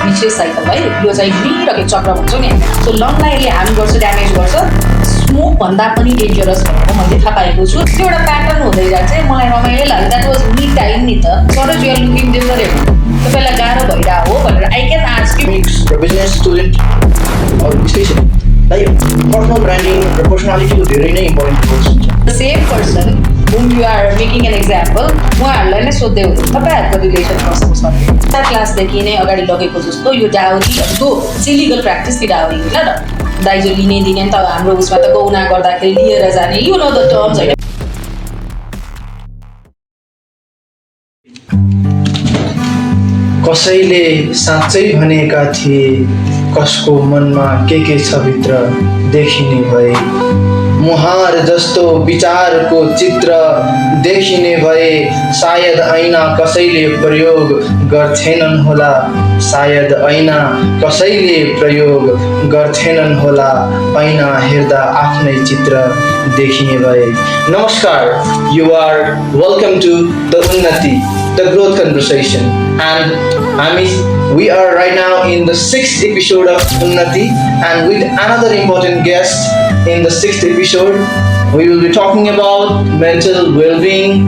विशेष साइकल है यो चाहिँ घुमिरहेको चक्र भन्छौँ नि सो लङलाई यसले हार्म गर्छ ड्यामेज गर्छ स्मोक भन्दा पनि डेन्जरस भनेर मैले थाहा पाएको छु त्यो एउटा प्याटर्न हुँदै जान्छ मलाई रमाइलो लाग्यो द्याट वाज मी टाइम नि त Saroj you are looking different तपाईँलाई गाह्रो भइरहेको हो भनेर I can ask you business student especially like personal branding र पर्सनालिटीको धेरै नै इम्पोर्टेन्ट रोल्स हुन्छ the same person whom you are making an example उहाँहरूलाई नै सोध्दै हुनुहुन्छ तपाईँहरूको रिलेसन कस्तो छ क्लासदेखि नै अगाडि लगेको जस्तो यो डाउरी जो इलिगल प्र्याक्टिस कि डाउरी होइन र दाइजो लिने दिने नि त हाम्रो उसमा त गौना गर्दाखेरि लिएर जाने यु नो द टर्म्स होइन कसैले साँच्चै भनेका थिए कसको मनमा के छ भित्र देखिने भए मुहार जस्तो विचारको चित्र देखिने भए सायद ऐना कसैले प्रयोग गर्थेनन् होला सायद ऐना कसैले प्रयोग गर्थेनन् होला ऐना हेर्दा आफ्नै चित्र देखिने भए नमस्कार you are welcome to the Unnati the growth conversation and we are right now in the 6th episode of Unnati and with another important guest in the 6th episode we will be talking about mental well-being,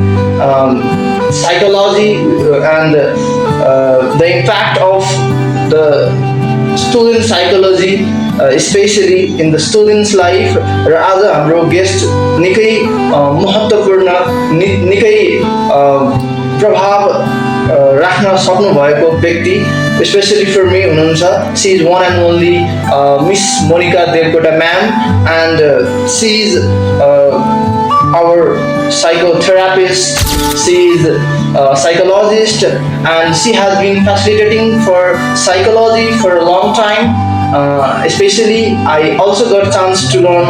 psychology and the impact of the student psychology especially in the student's life र आज हाम्रो guest निकै महत्त्वपूर्ण निकै प्रभाव राख्न सक्नु भएको व्यक्ति स्पेशली फर मी हुनुहुन्छ she is one and only miss Monika Devkota ma'am and she is our psychotherapist, she is a psychologist and she has been facilitating for psychology for a long time. Especially I also got a chance to learn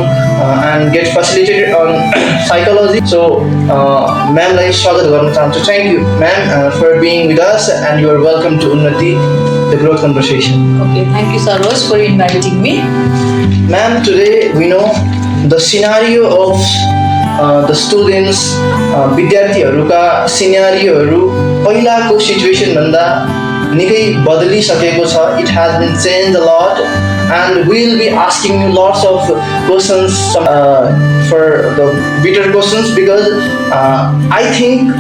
and get facilitated on psychology. So ma'am, like swagat garna chahanchu. Thank you ma'am for being with us and you are welcome to Unnati, the growth conversation. Okay, thank you Saroj for inviting me. Ma'am, today we know the scenario of the students विद्यार्थीहरूका सिनेरियोहरू पहिलाको situation भन्दा निकै बदलिसकेको छ it has been changed a lot and we will be asking you lots of questions for the better questions because I think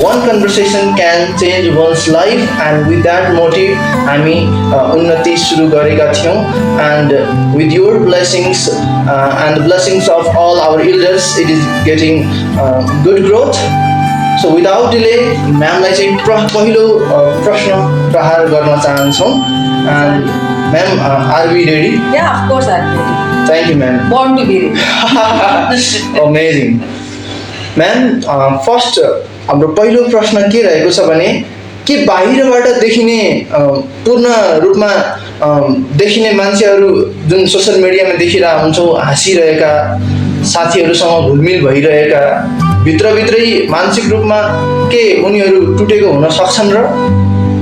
one conversation can change one's life and with that motive हामी उन्नति सुरु गरेका थियौं and with your blessings and the blessings of all our elders it is getting good growth. So without delay म्यामलाई चाहिँ पहिलो प्रश्न प्रहार गर्न चाहन्छौं and ma'am are we ready? Yeah, of course I'm ready. Thank you ma'am. Born to be ready. Amazing. Ma'am, first हाम्रो पहिलो प्रश्न के रहेको छ भने के बाहिरबाट देखिने पूर्ण रूपमा देखिने मान्छेहरू जुन सोशल मिडियामा देखिरहेका हुन्छौँ हाँसिरहेका साथीहरूसँग घुलमिल भइरहेका भित्रभित्रै मानसिक रूपमा के उनीहरू टुटेको हुन सक्छन् र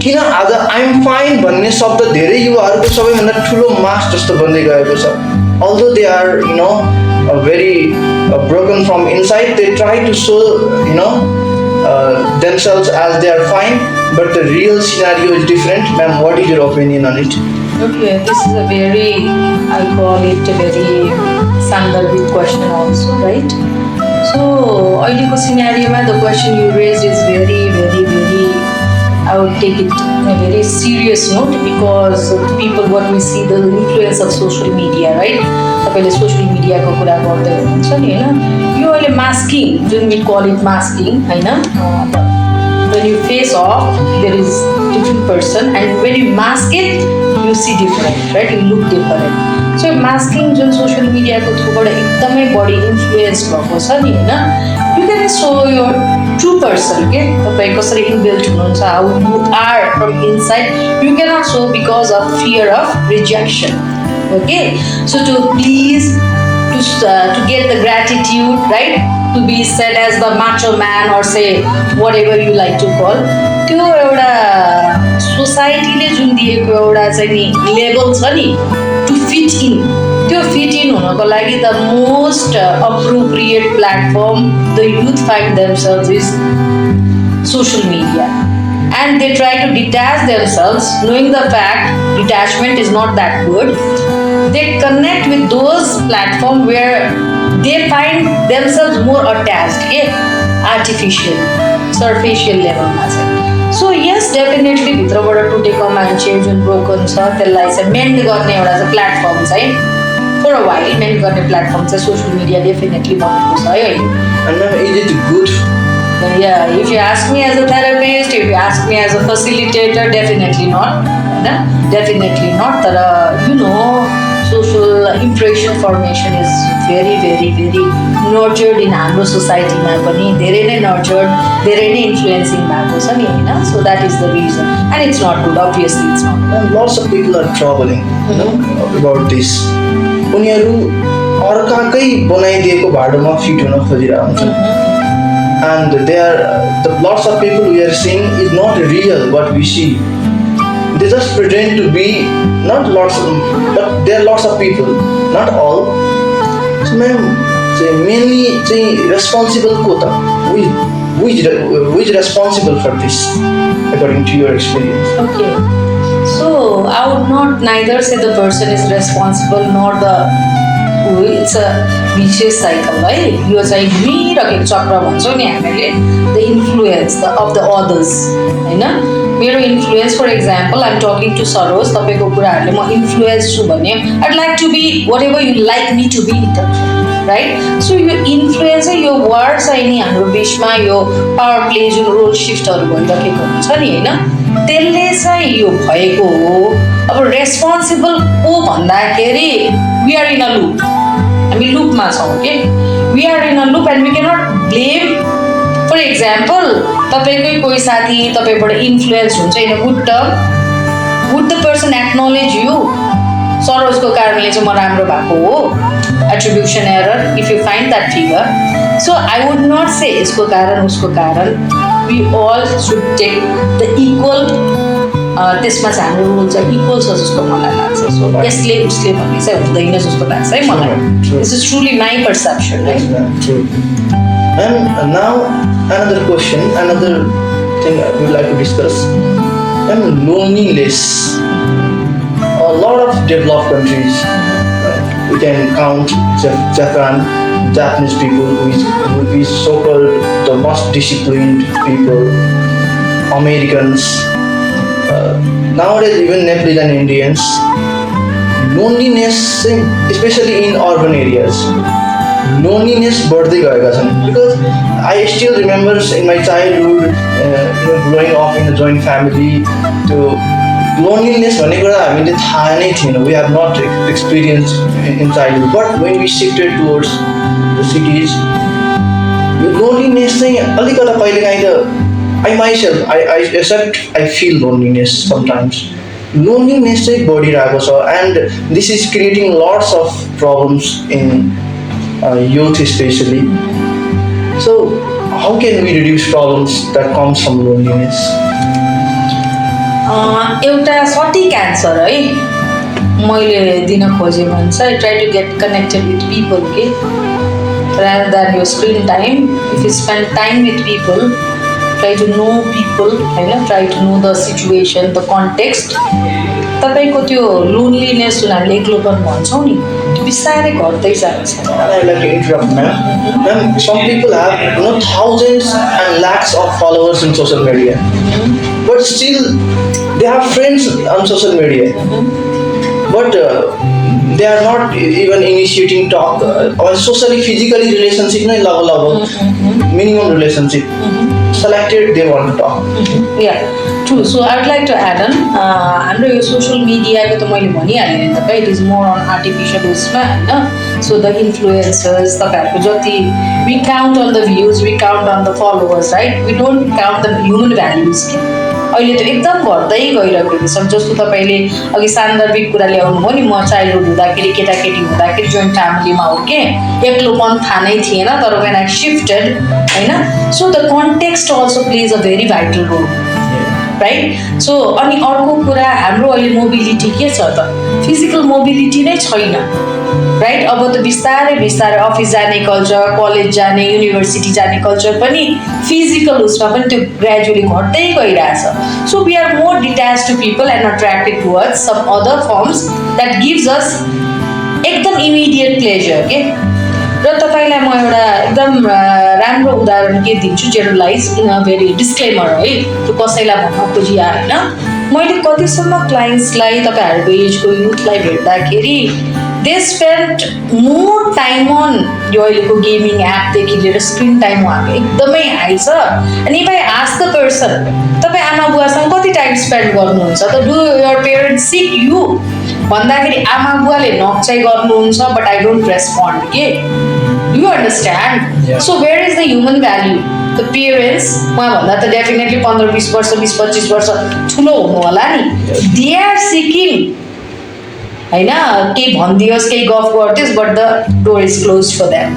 किन आज आई एम फाइन भन्ने शब्द धेरै युवाहरूको सबैभन्दा ठुलो मास जस्तो बन्दै गएको छ although they are very broken from inside they try to show themselves as they are fine but the real scenario is different. Ma'am, what is your opinion on it? Okay, this is a very, I call it a very sandalwood question also, right? So, अहिलेको सिनेरियोमा the question you raised is very, very, very, I would take it in a very serious note because people, what we see, the influence of social media, right? तपाईँले social मिडियाको कुरा गर्दै हुनुहुन्छ नि होइन यो अहिले मास्किङ जुन we call it masking होइन when you face off there is different person and when you mask it you see different, right? You look different. So masking जुन सोशल मिडियाको थ्रुबाट एकदमै बढी इन्फ्लुएन्स भएको छ नि होइन you can show your true person के तपाईँ कसरी इनबिल्ट हुनुहुन्छ how you are from inside you cannot show because of fear of rejection. Okay, so to please to get the gratitude, right, to be said as the macho man or say whatever you like to call त्यो एउटा सोसाइटीले जुन दिएको एउटा चाहिँ नि level छ नि to fit in त्यो फिट इन हुनको लागि the most appropriate platform the youth find themselves is social media and they try to detach themselves, knowing the fact detachment is not that good. They connect with those platforms where they find themselves more attached, artificial, superficial level. So yes, definitely भित्रबाट टुटेको मान्छे जुन broken छ त्यसलाई चाहिँ meant गर्ने एउटा चाहिँ प्लेटफर्म चाहिँ फर अ वाइल मेन्ट गर्ने प्लेटफर्म चाहिँ सोसियल मिडिया डेफिनेटली बनेको छ है अहिले. And is it good? Yeah, if you ask me as a therapist, if you ask me as a facilitator, definitely not. Definitely not. Social impression formation is very, very, very nurtured in our society. धेरै नै nurtured, धेरै नै influencing भएको छ नि हैन. So that is the reason, and it's not good. Obviously, it's not good. And lots of people are troubling, about this. उनीहरू अर्काकै बनाइदिएको भाडोमा फिट हुन खोजिरहेको हुन्छ. And lots of people we are seeing is not real what we see. They just pretend to be not lots, but there are lots of people, not all. So, ma'am, mainly responsible quota. Who is responsible for this, according to your experience? Okay. So I would not neither say the person is responsible nor it's a vicious cycle, right? You are saying घुमिरहेको चक्र भन्छौँ नि हामीले, the influence of the others, हैन? मेरो influence for example I'm talking to Saroj, तपाईँको कुराहरूले म influence छु भने I'd like to be whatever you like me to be, right? So यो इन्फ्लुएन्स चाहिँ यो वर्ड चाहिँ नि हाम्रो बिचमा यो पावर प्ले जुन रोल सिफ्टहरू भइरहेको हुन्छ नि होइन, त्यसले चाहिँ यो भएको हो. अब रेस्पोन्सिबल को भन्दाखेरि we are in a loop, हामी लुपमा छौँ कि we are in a loop and we cannot blame. For example तपाईँकै कोही साथी तपाईँबाट इन्फ्लुएन्स हुन्छ in a good term, would the person acknowledge you सरोजको कारणले चाहिँ म राम्रो भएको हो, attribution error if you find that figure. So I would not say यसको कारण उसको कारण, we all should take the equal. त्यसमा चाहिँ हाम्रो रोल चाहिँ इक्वल छ जस्तो मलाई लाग्छ. सो यसले उसले भन्ने चाहिँ हुँदैन जस्तो लाग्छ है मलाई. This is truly my perception, right? And now another question, another thing we would like to discuss, and loneliness. A lot of developed countries, we can count Japan, Japanese people, who is so-called the most disciplined people, Americans, nowadays even Nepalese and Indians. Loneliness, especially in urban areas. Loneliness बढ्दै गएका छन्, because I still remember in my childhood, growing up in a joint family, to loneliness भन्ने कुरा हामीले थाहा नै थिएन. We have not experienced in childhood, but when we shifted towards the cities, loneliness चाहिँ अलिकता कहिलेकाहीँ त I myself, I accept, I feel loneliness sometimes. Loneliness चाहिँ बढिरहेको छ, and this is creating lots of problems in youth especially. So how can we reduce problems that comes from loneliness? एउटा सटिक answer है मैले दिन खोजेँ भने चाहिँ try to get connected with people के rather than your screen time. If you spend time with people, try to know people, हैन, try to know the situation, the context. तपाईको त्यो लोनलीनेस जुन हामीले एक्लोपन भन्छौँ नि त्यो बिस्तारै घट्दै जान्छ. I would like to interrupt, ma'am. Ma'am, some people have thousands and lakhs of followers in social media, but still they have friends on social media, but they are not even initiating talk or socially, physically relationship नै लगभग minimum relationship selected they want to talk. Yeah, true. So I would like to add on हाम्रो यो social मिडियाको त मैले भनिहालेँ नि तपाईँ, it is more on artificial उसमा होइन. सो द इन्फ्लुएन्सर्स तपाईँहरूको जति we count on the views, we count on the followers, right? We don't count the human values. अहिले त एकदम घट्दै गइरहेको छ. जस्तो तपाईँले अघि सान्दर्भिक कुरा ल्याउनु भयो नि, म चाइल्डहुड हुँदाखेरि केटाकेटी हुँदाखेरि जोइन्ट फ्यामिलीमा हुर्केँ, एक्लोपन थाहा नै थिएन, तर वेन आई सिफ्टेड होइन. So the context also plays a very vital role. Right. So अनि अर्को कुरा हाम्रो अहिले मोबिलिटी के छ त, फिजिकल मोबिलिटी नै छैन, राइट. अब त बिस्तारै बिस्तारै अफिस जाने कल्चर, कलेज जाने, युनिभर्सिटी जाने कल्चर पनि फिजिकल उसमा पनि त्यो ग्रेजुअली घट्दै गइरहेछ. So we are more detach to people and attracted towards some other firms that gives us एकदम इमिडिएट प्लेजर के. र तपाईँलाई म एउटा एकदम राम्रो उदाहरण के दिन्छु, generalise in a very disclaimer है, त्यो कसैलाई भन्न खोजिया होइन. मैले कतिसम्म क्लाइन्ट्सलाई, तपाईँहरूको एजको युथलाई भेट्दाखेरि they spend more time on यो अहिलेको गेमिङ एपदेखि लिएर स्क्रिन टाइम उहाँको एकदमै हाई छ. अनि if I ask the person, तपाईँ आमा बुवासँग कति टाइम स्पेन्ड गर्नुहुन्छ त, do your parents seek you भन्दाखेरि आमा बुवाले नक चाहिँ गर्नुहुन्छ, बट आई डोन्ट रेस्पोन्ड के. You understand. So where is the human value, the parents उहाँभन्दा त डेफिनेटली 15-20 वर्ष 20-25 वर्ष ठुलो हुनु होला नि, दे आर सिकिङ होइन, केही भनिदियोस् केही गफ गरिदियोस्, but the door is close for them.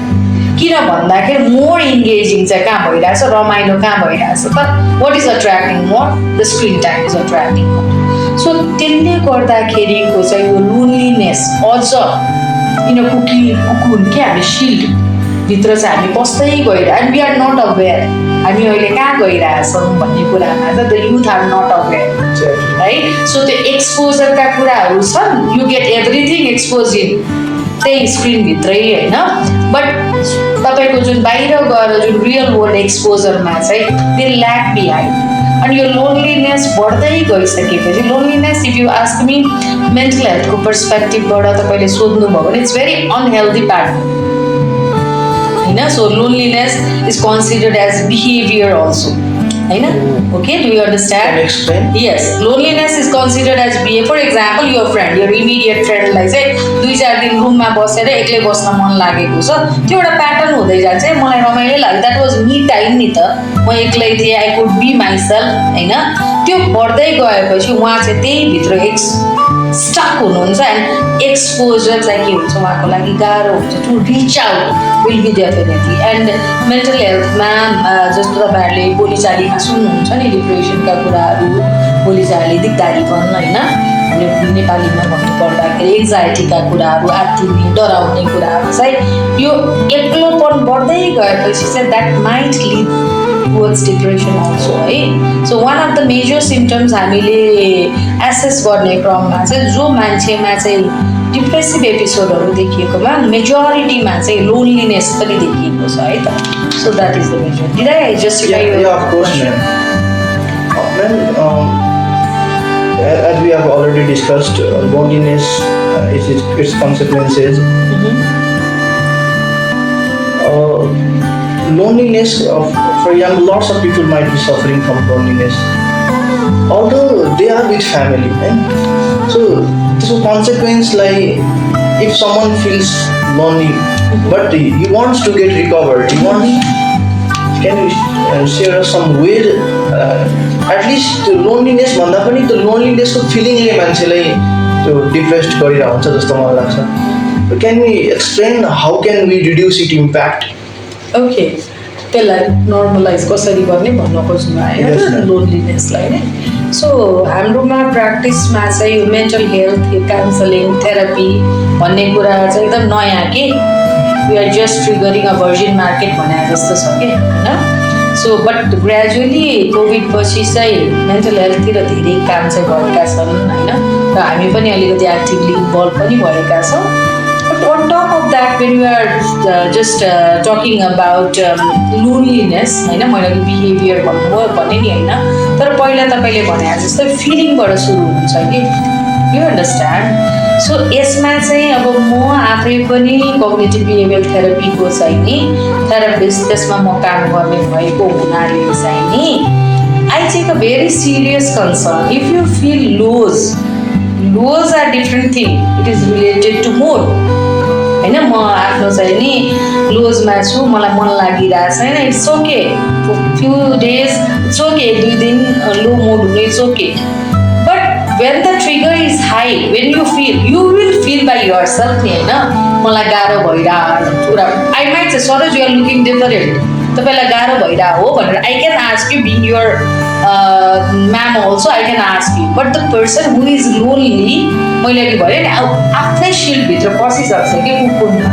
किन भन्दाखेरि मोर इन्गेजिङ चाहिँ कहाँ भइरहेछ, रमाइलो कहाँ भइरहेछ त, what is attracting more, the screen time is attracting more. So त्यसले गर्दाखेरिको चाहिँ यो लोनलिनेस अझ कुकुन के हामी सिल्ड भित्र चाहिँ हामी बस्दै गइरहेको, and we are not aware हामी अहिले कहाँ गइरहेछौँ भन्ने कुरामा त the youth are not aware, right. So त्यो एक्सपोजरका कुराहरू छन्, you get everything expose in त्यही स्क्रिनभित्रै होइन, बट तपाईँको जुन बाहिर गएर जुन रियल वर्ल्ड एक्सपोजरमा चाहिँ दे ल्याक बिहाइन्ड. अनि यो लोनलिनेस बढ्दै गइसकेपछि, loneliness if you ask me mental हेल्थको पर्सपेक्टिभबाट तपाईँले सोध्नुभयो भने इट्स भेरी अनहेल्दी प्याटर्न होइन. So loneliness is considered as behaviour also होइन. Okay, do you understand? Yes, loneliness is considered as behaviour. For example यो फ्रेन्ड, यो इमिडिएट फ्रेन्डलाई चाहिँ 2-4 दिन रुममा बसेर एक्लै बस्न मन लागेको छ, त्यो एउटा प्याटर्न हुँदै जान्छ. मलाई रमाइलो लाग्यो, द्याट वाज मी टाइम नि त, म एक्लै थिएँ, आई कुड बी माइसेल्फ होइन. त्यो बढ्दै गएपछि उहाँ चाहिँ त्यही भित्र स्टक हुनुहुन्छ, एन्ड एक्सपोजर चाहिँ के हुन्छ उहाँको लागि गाह्रो हुन्छ. To reach out will be definitely. And mental हेल्थमा जस्तो तपाईँहरूले बोलीचालीमा सुन्नुहुन्छ नि, डिप्रेसनका कुराहरू, बोलीचाली दिगदारीपन होइन, नेपालीमा भन्नुपर्दाखेरि एङ्जाइटीका कुराहरू, आत्तिने डराउने कुराहरू चाहिँ यो एक्लोपन बढ्दै गएपछि चाहिँ that might lead towards depression also है. So one of the major symptoms हामीले एसेस गर्ने क्रममा चाहिँ जो मान्छेमा चाहिँ डिप्रेसिभ एपिसोडहरू देखिएकोमा मेजोरिटीमा चाहिँ लोनलिनेस पनि देखिएको छ है त. So that is the major. Did I justify? Yeah, of course, ma'am. As we have already discussed, loneliness, its consequences. Loneliness, for young, lots of people might be suffering from loneliness, although they are with family. So consequence like if someone feels lonely, but he wants to get recovered, can you share some way? At least the loneliness भन्दा पनि त्यो लोनलिनेसको फिलिङले मान्छेलाई त्यो depressed गरिरहेको हुन्छ जस्तो मलाई लाग्छ. Can we explain how can we reduce its impact? Okay, त्यसलाई नर्मलाइज कसरी गर्ने भन्न खोज्नु आयो लोनलिनेसलाई नै. सो हाम्रोमा प्र्याक्टिसमा चाहिँ यो मेन्टल हेल्थ काउन्सलिङ थेरापी भन्ने कुरा चाहिँ एकदम नयाँ के, we are just triggering a virgin market भने जस्तो छ कि होइन. सो बट ग्रेजुअली कोभिड पछि चाहिँ मेन्टल हेल्थतिर धेरै काम चाहिँ गरेका छन् होइन, र हामी पनि अलिकति एक्टिभली इन्भल्भ पनि भएका छौँ. But on top of that when you are just talking about loneliness होइन, मैले बिहेभियर भन्नुभयो भने नि होइन, तर पहिला तपाईँले भने जस्तै फिलिङबाट सुरु हुन्छ कि, यु अन्डरस्ट्यान्ड. सो यसमा चाहिँ अब म आफै पनि कग्निटिभ बिहेभियर थेरापीको चाहिँ नि थेरापिस्ट, त्यसमा म काम गर्ने भएको हुनाले चाहिँ नि I take a very serious concern. If you feel lows or different thing, it is related to mood होइन. म आफ्नो चाहिँ नि लोजमा छु, मलाई मन लागिरहेको छैन, it's okay, few days it's okay, 2 दिन लो मोड हुने it's okay. When the trigger is high, when you will feel by yourself नि होइन, मलाई गाह्रो भइरहेको कुरा. I might say, Saroj, you are looking different. तपाईँलाई गाह्रो भइरहेको हो भनेर I can ask you being your ma'am also I can ask you, but the person who is lonely, मैले अघि भने नि आफ्नै सिल्डभित्र पसिसक्छ कि कुकुरमा,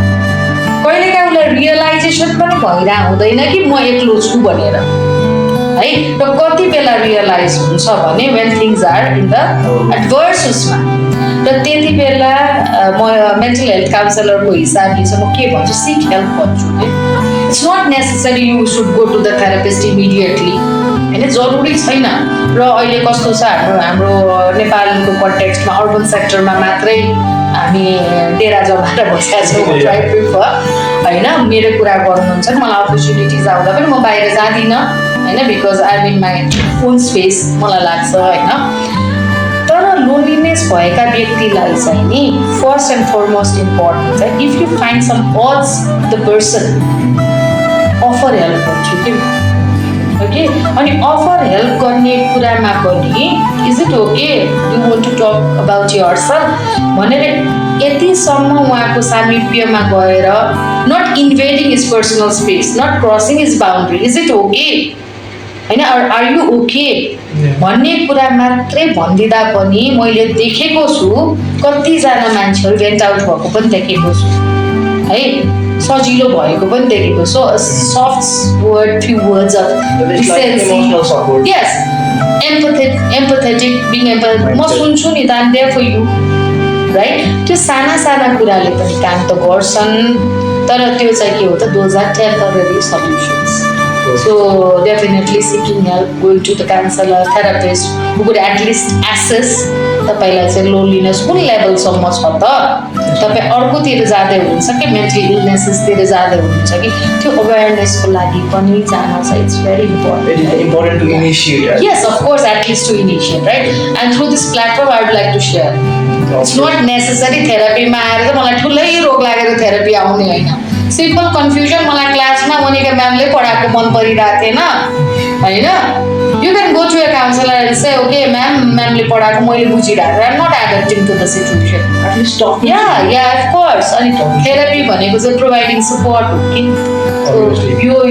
कहिलेकाहीँ उसलाई रियलाइजेसन पनि भइरहेको हुँदैन कि म एक्लो छु भनेर है। र कति बेला रियलाइज हुन्छ भने when things are in the adverse उसमा, र त्यति बेला म मेन्टल हेल्थ काउन्सिलरको हिसाबले चाहिँ म के भन्छु, सिक हेल्प भन्छु कि it's not necessary you should go to the therapist immediately, होइन, जरुरी छैन। र अहिले कस्तो छ हाम्रो नेपालको कन्टेक्स्टमा अर्बन सेक्टरमा मात्रै हामी डेरा जमाएर बसेका छौँ, आई प्रिफर, होइन, मेरो कुरा गर्नुहुन्छ मलाई अपर्च्युनिटिज आउँदा पनि म बाहिर जाँदिनँ, होइन, because I am in my own space मलाई लाग्छ, होइन। तर लोनलिनेस भएका व्यक्तिलाई चाहिँ नि फर्स्ट एन्ड फरमोस्ट इम्पोर्टेन्ट चाहिँ if you find some as the person, offer help गर्छु कि, ओके। अनि अफर हेल्प गर्ने कुरामा पनि is it okay you want to talk about yourself भनेर यतिसम्म उहाँको सामिप्यमा गएर, not invading his personal space, not crossing his boundary, is it okay, होइन, आर यु ओके भन्ने कुरा मात्रै भनिदिँदा पनि मैले देखेको छु कतिजना मान्छेहरू भेन्ट आउट भएको पनि देखेको छु है, सजिलो भएको पनि देखेको। So soft word, few words of decency, yes, empathetic, being empathetic, म सुन्छु नि त, I'm there for you, right. त्यो साना साना कुराले पनि काम त गर्छन्, तर त्यो चाहिँ के हो त, those are temporary solutions. So definitely seeking help, going to the counselor, therapist who could at least assess तपाईँलाई चाहिँ लोनलिनेस कुन लेभलसम्म छ त, तपाईँ अर्कोतिर जाँदै हुनुहुन्छ कि मेन्टल इलनेसेसतिर जाँदै हुनुहुन्छ कि, त्यो अवेरनेसको लागि पनि जान चाहिँ it's very important to initiate. Yes, of course, at least to initiate, right. And through this platform I would like to share, it's not necessary थेरापीमा आएर त मलाई ठुलै रोग लागेर थेरापी आउने होइन। सिम्पल कन्फ्युजन मलाई क्लासमा मोनिका म्यामले पढाएको मन परिरहेको थिएन, होइन, you can go to a counsellor and say okay म्यामले पढाएको मैले बुझिरहेको, I am not adapting to the situation, at least talk, yeah of course. अनि थेरापी भनेको चाहिँ प्रोभाइडिङ सपोर्ट हो कि,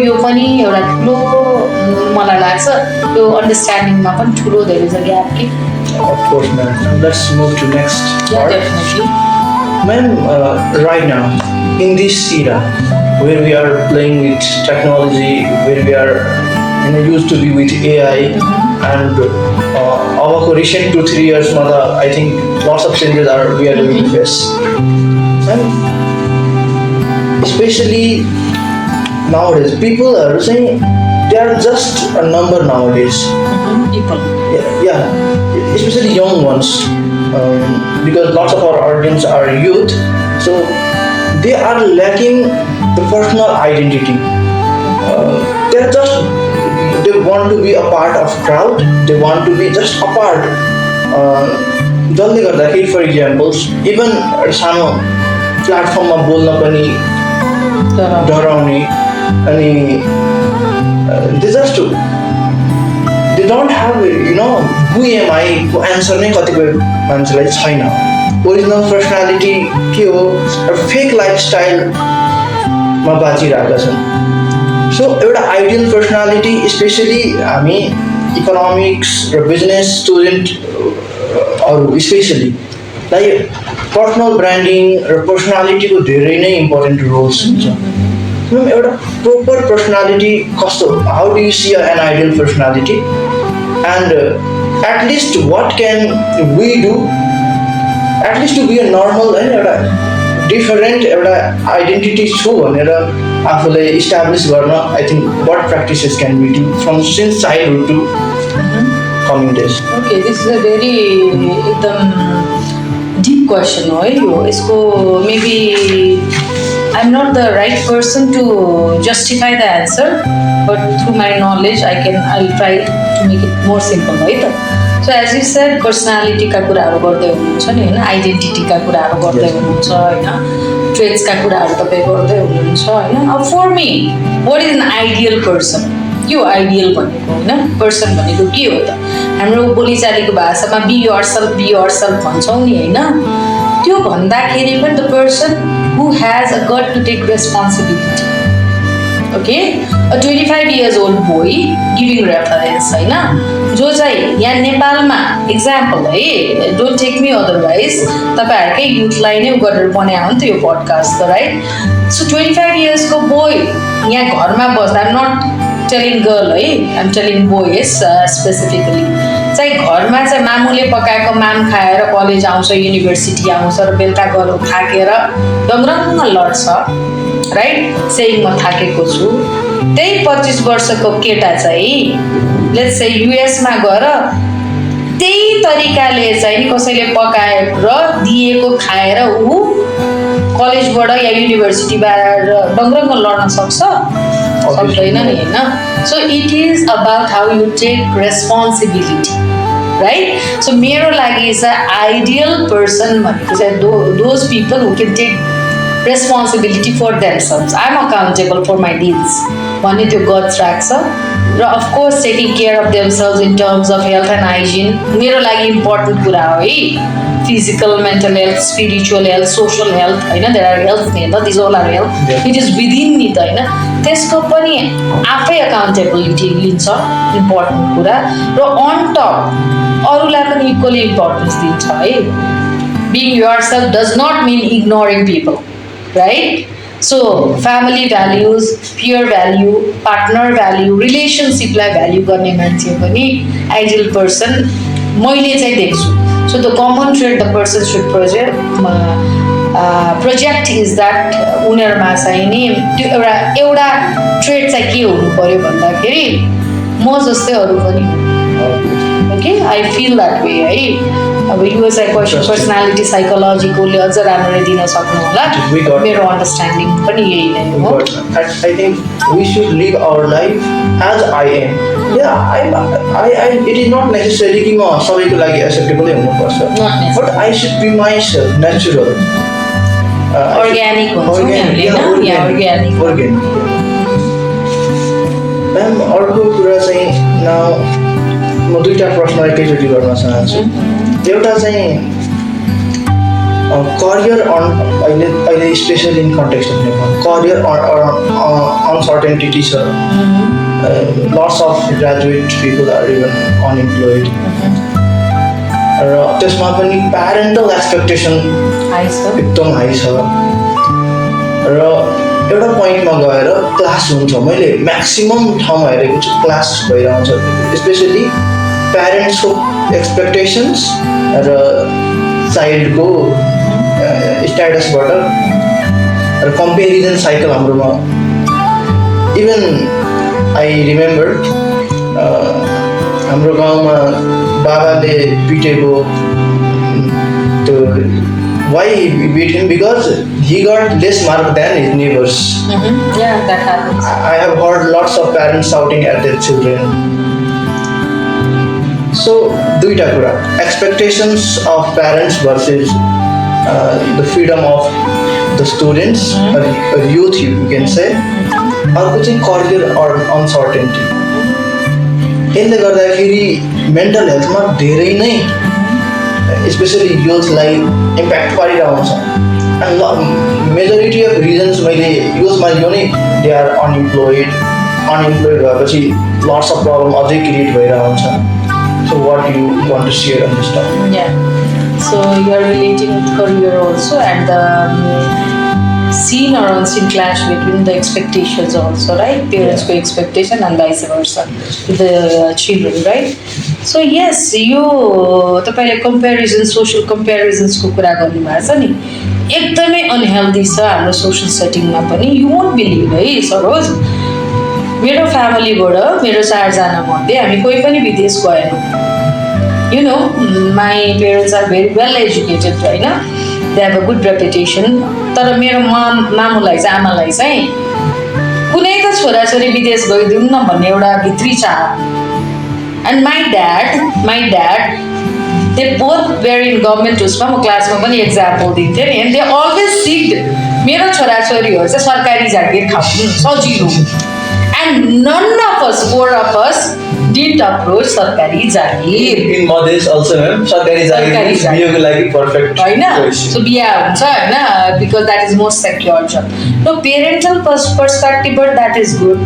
यो पनि एउटा ठुलो मलाई लाग्छ, त्यो अन्डरस्ट्यान्डिङमा पनि ठुलो धेरै छ ग्याप कि। Of course, ma'am. Let's move to next part. Yeah, definitely. Ma'am, right now, in this era, where we are playing with technology, where we are used to be with AI, and our recent 2-3 years, I think lots of changes we are going to face. And especially nowadays, people are saying they are just a number nowadays. People. Yeah, especially young ones, because lots of our audience are youth, so they are lacking the personal identity. They want to be a part of crowd, they want to be just a part. जसले गर्दाखेरि for examples even सानो प्लेटफर्ममा बोल्न पनि डराउने, अनि they don't have, who am I को answer नै कतिपय मान्छेलाई छैन। ओरिजिनल पर्सनालिटी के हो, फेक लाइफस्टाइलमा बाँचिरहेका छन्। सो एउटा आइडियल पर्सनालिटी, स्पेसली हामी इकोनोमिक्स र बिजनेस स्टुडेन्टहरू स्पेसली लाइक पर्सनल ब्रान्डिङ र पर्सनालिटीको धेरै नै इम्पोर्टेन्ट रोल्स हुन्छ। एउटा प्रोपर पर्सनालिटी कस्तो, how do you see an ideal personality, and at least what can we do at least to be a normal, होइन, एउटा डिफरेन्ट एउटा आइडेन्टिटी छु भनेर आफूलाई इस्टाब्लिस गर्न I think what practices can be do from since childhood to coming days. Okay, this is a very एकदम deep question हो है यो। यसको maybe I am not the right person to justify the answer, but through my knowledge I try to make it more simple है त। So as you said पर्सनालिटीका कुराहरू गर्दै हुनुहुन्छ नि, होइन, आइडेन्टिटीका कुराहरू गर्दै हुनुहुन्छ, होइन, ट्रेड्सका कुराहरू तपाईँ गर्दै हुनुहुन्छ, होइन। अब for me what is an ideal person, के हो आइडियल भनेको, होइन, पर्सन भनेको के हो त? हाम्रो बोलीचालीको भाषामा बी योरसेल्फ भन्छौँ नि, होइन, त्यो भन्दाखेरि पनि the person who has a gut to take responsibility, okay a 25 years old boy giving reference होइन जो चाहिँ यहाँ नेपालमा इक्जाम्पल है डोन्ट टेक मी अदरवाइज तपाईँहरूकै युथलाई नै गरेर बनायो हो नि त यो पडकास्ट त राइट सो 25 years को बोय यहाँ घरमा बस्दा आइम नट टेलिङ गर्ल है आइम टेलिङ बोयज स्पेसिफिकली चाहिँ घरमा चाहिँ मामुले पकाएको माम खाएर कलेज आउँछ युनिभर्सिटी आउँछ र बेलुका गएर थाकेर डङ्रङ्ग लड्छ राइट सेयिङ म थाकेको छु त्यही 25 वर्षको केटा चाहिँ लेट्स से युएसमा गएर त्यही तरिकाले चाहिँ नि कसैले पकाएर दिएको खाएर ऊ कलेजबाट या युनिभर्सिटीबाट डङ्रङ्ग लड्न सक्दैन नि होइन so it is about how you take responsibility right so मेरो लागि चाहिँ आइडियल पर्सन भनेको चाहिँ those people who can take responsibility for themselves. I'm accountable for my needs. भन्ने त्यो गट्स राख्छ र of course taking care of themselves in terms of health and hygiene मेरो लागि इम्पोर्टेन्ट कुरा हो है physical mental health spiritual health social health होइन देयर आर हेल्थ नि त these all are health it is within नि त होइन त्यसको पनि आफै अकाउन्टेबिलिटी लिन्छ इम्पोर्टेन्ट कुरा र अन टप अरूलाई पनि इक्वली इम्पोर्टेन्स दिन्छ है being yourself does not mean ignoring people right so family values peer value partner value relationship लाई भ्याल्यु गर्ने मान्छे पनि आइडियल पर्सन मैले चाहिँ देख्छु so the common trait the person should project is that उनीहरुमा चाहिँ नि त्यो एउटा ट्रेट चाहिँ के हुनु पर्यो भन्दाखेरि म जस्तै अरु पनि okay I feel that way है अब युएस पर्सनालिटी साइकोलोजीकोले अझ राम्ररी दिन सक्नु होला मेरो अन्डरस्ट्यान्डिङ पनि यही नै हो I think we should live our life as I am. Yeah, I it is not necessary कि म सबैको लागि एक्सेप्टेबल हुनुपर्छ but I should be myself natural organic organic ma'am अर्को कुरा चाहिँ नाउ म दुईटा प्रश्न एकैचोटि गर्न चाहन्छु एउटा चाहिँ करियर अहिले specially in context of Nepal career uncertainty छ lots of graduate people are even unemployed र त्यसमा पनि प्यारेन्टल एक्सपेक्टेसन एकदम हाई छ र एउटा पोइन्टमा गएर क्लास हुन्छ मैले म्याक्सिमम ठाउँमा हेरेको छु क्लास भइरहन्छ स्पेसली प्यारेन्ट्सको एक्सपेक्टेसन्स र चाइल्डको स्ट्याटसबाट र कम्पेरिजन साइकल हाम्रोमा इभन आई रिमेम्बर हाम्रो गाउँमा बाबाले पिटेको त्यो why he beat him because he got less mark than his neighbors. Yeah, that happens. I have heard lots of parents shouting at their children. So, duita kura expectations of parents versus the freedom of the students or youth you can say अर्को चाहिँ career or uncertainty यसले गर्दाखेरि mental हेल्थमा धेरै नै specially युथलाई impact पारिरहन्छ and majority of reasons मैले युथमा यो नै दे आर अनइम्प्लोइड भएपछि लट्स अफ प्रब्लम अझै क्रिएट भइरहन्छ so what you want to share on this topic या so you are relating with career also and the seen or unseen clash between the expectations also, right? Parents' expectation and vice versa with the children, right? So yes, you तपाईले comparison, social comparisons को कुरा गर्नु भएको छ नि एकदमै unhealthy छ हाम्रो सोशल सेटिङमा पनि यु वोन्ट बिलिभ है सरोज मेरो फ्यामिलीबाट मेरो 4 जना मध्ये हामी कोही पनि विदेश गएनौँ you know my parents are very well educated होइन they have a good reputation तर मेरो मामुलाई चाहिँ आमालाई चाहिँ कुनै त छोराछोरी विदेश गइदिउँ न भन्ने एउटा भित्री चाह and my dad they both were in government उसमा म क्लासमा पनि एक्जाम्पल दिन्थेँ नि एन्ड दे अलवेज सिक्ड मेरो छोराछोरीहरू चाहिँ सरकारी जागिर खाउँ सजिलो And none of us, 4 of us, did approach सरकारी जागिर. In Madhesh also, ma'am, सरकारी जागिर is बिहेको लागि perfect होइन choice. सो बिहा हुन्छ होइन because that is most secure job no parental पर्सपेक्टिभबाट द्याट इज गुड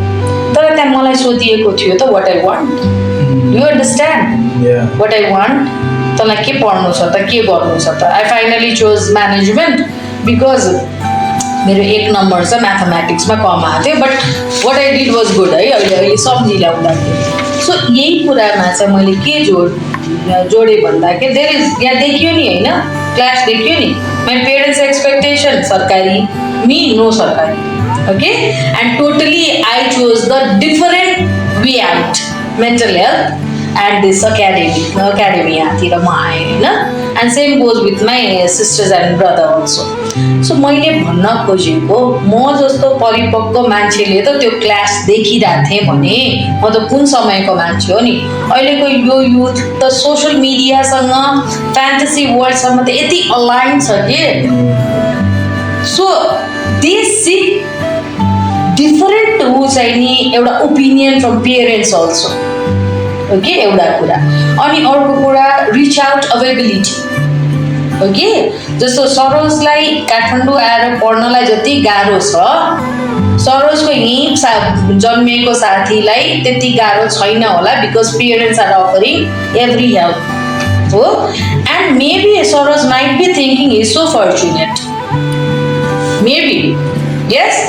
तर त्यहाँ मलाई सोधिएको थियो त what I want you understand Yeah. What I want तँलाई के पढ्नु छ त के गर्नु छ त I finally chose management because मेरो 1 नम्बर छ म्याथमेटिक्समा कम आएको थियो but what I did was good है अहिले सम्झिल्याउँदाखेरि सो यही कुरामा चाहिँ मैले के जोडेँ भन्दाखेरि देयर इज यहाँ देखियो नि होइन क्लास देखियो नि माई पेरेन्ट्स एक्सपेक्टेसन सरकारी मी नो सरकारी okay and totally I chose the different way out mental health at this academy यहाँतिर म आएँ होइन and same goes with my sisters and brother also so मैले भन्न खोजेको म जस्तो परिपक्व मान्छेले त त्यो क्लास देखिरहेको थिएँ भने म त कुन समयको मान्छे हो नि अहिलेको यो युथ त सोसियल मिडियासँग फ्यान्टेसी वर्ल्डसँग त यति अलाइन छ कि सो दे सिक डिफरेन्ट ऊ चाहिँ नि एउटा opinion from parents also okay एउटा कुरा अनि अर्को कुरा रिच आउट अभाइबिलिटी ओके जस्तो सरोजलाई काठमाडौँ आएर पढ्नलाई जति गाह्रो छ सरोजको यहीँ जन्मिएको साथीलाई त्यति गाह्रो छैन होला because parents are offering every help हो and maybe Saroj might be thinking is so fortunate maybe yes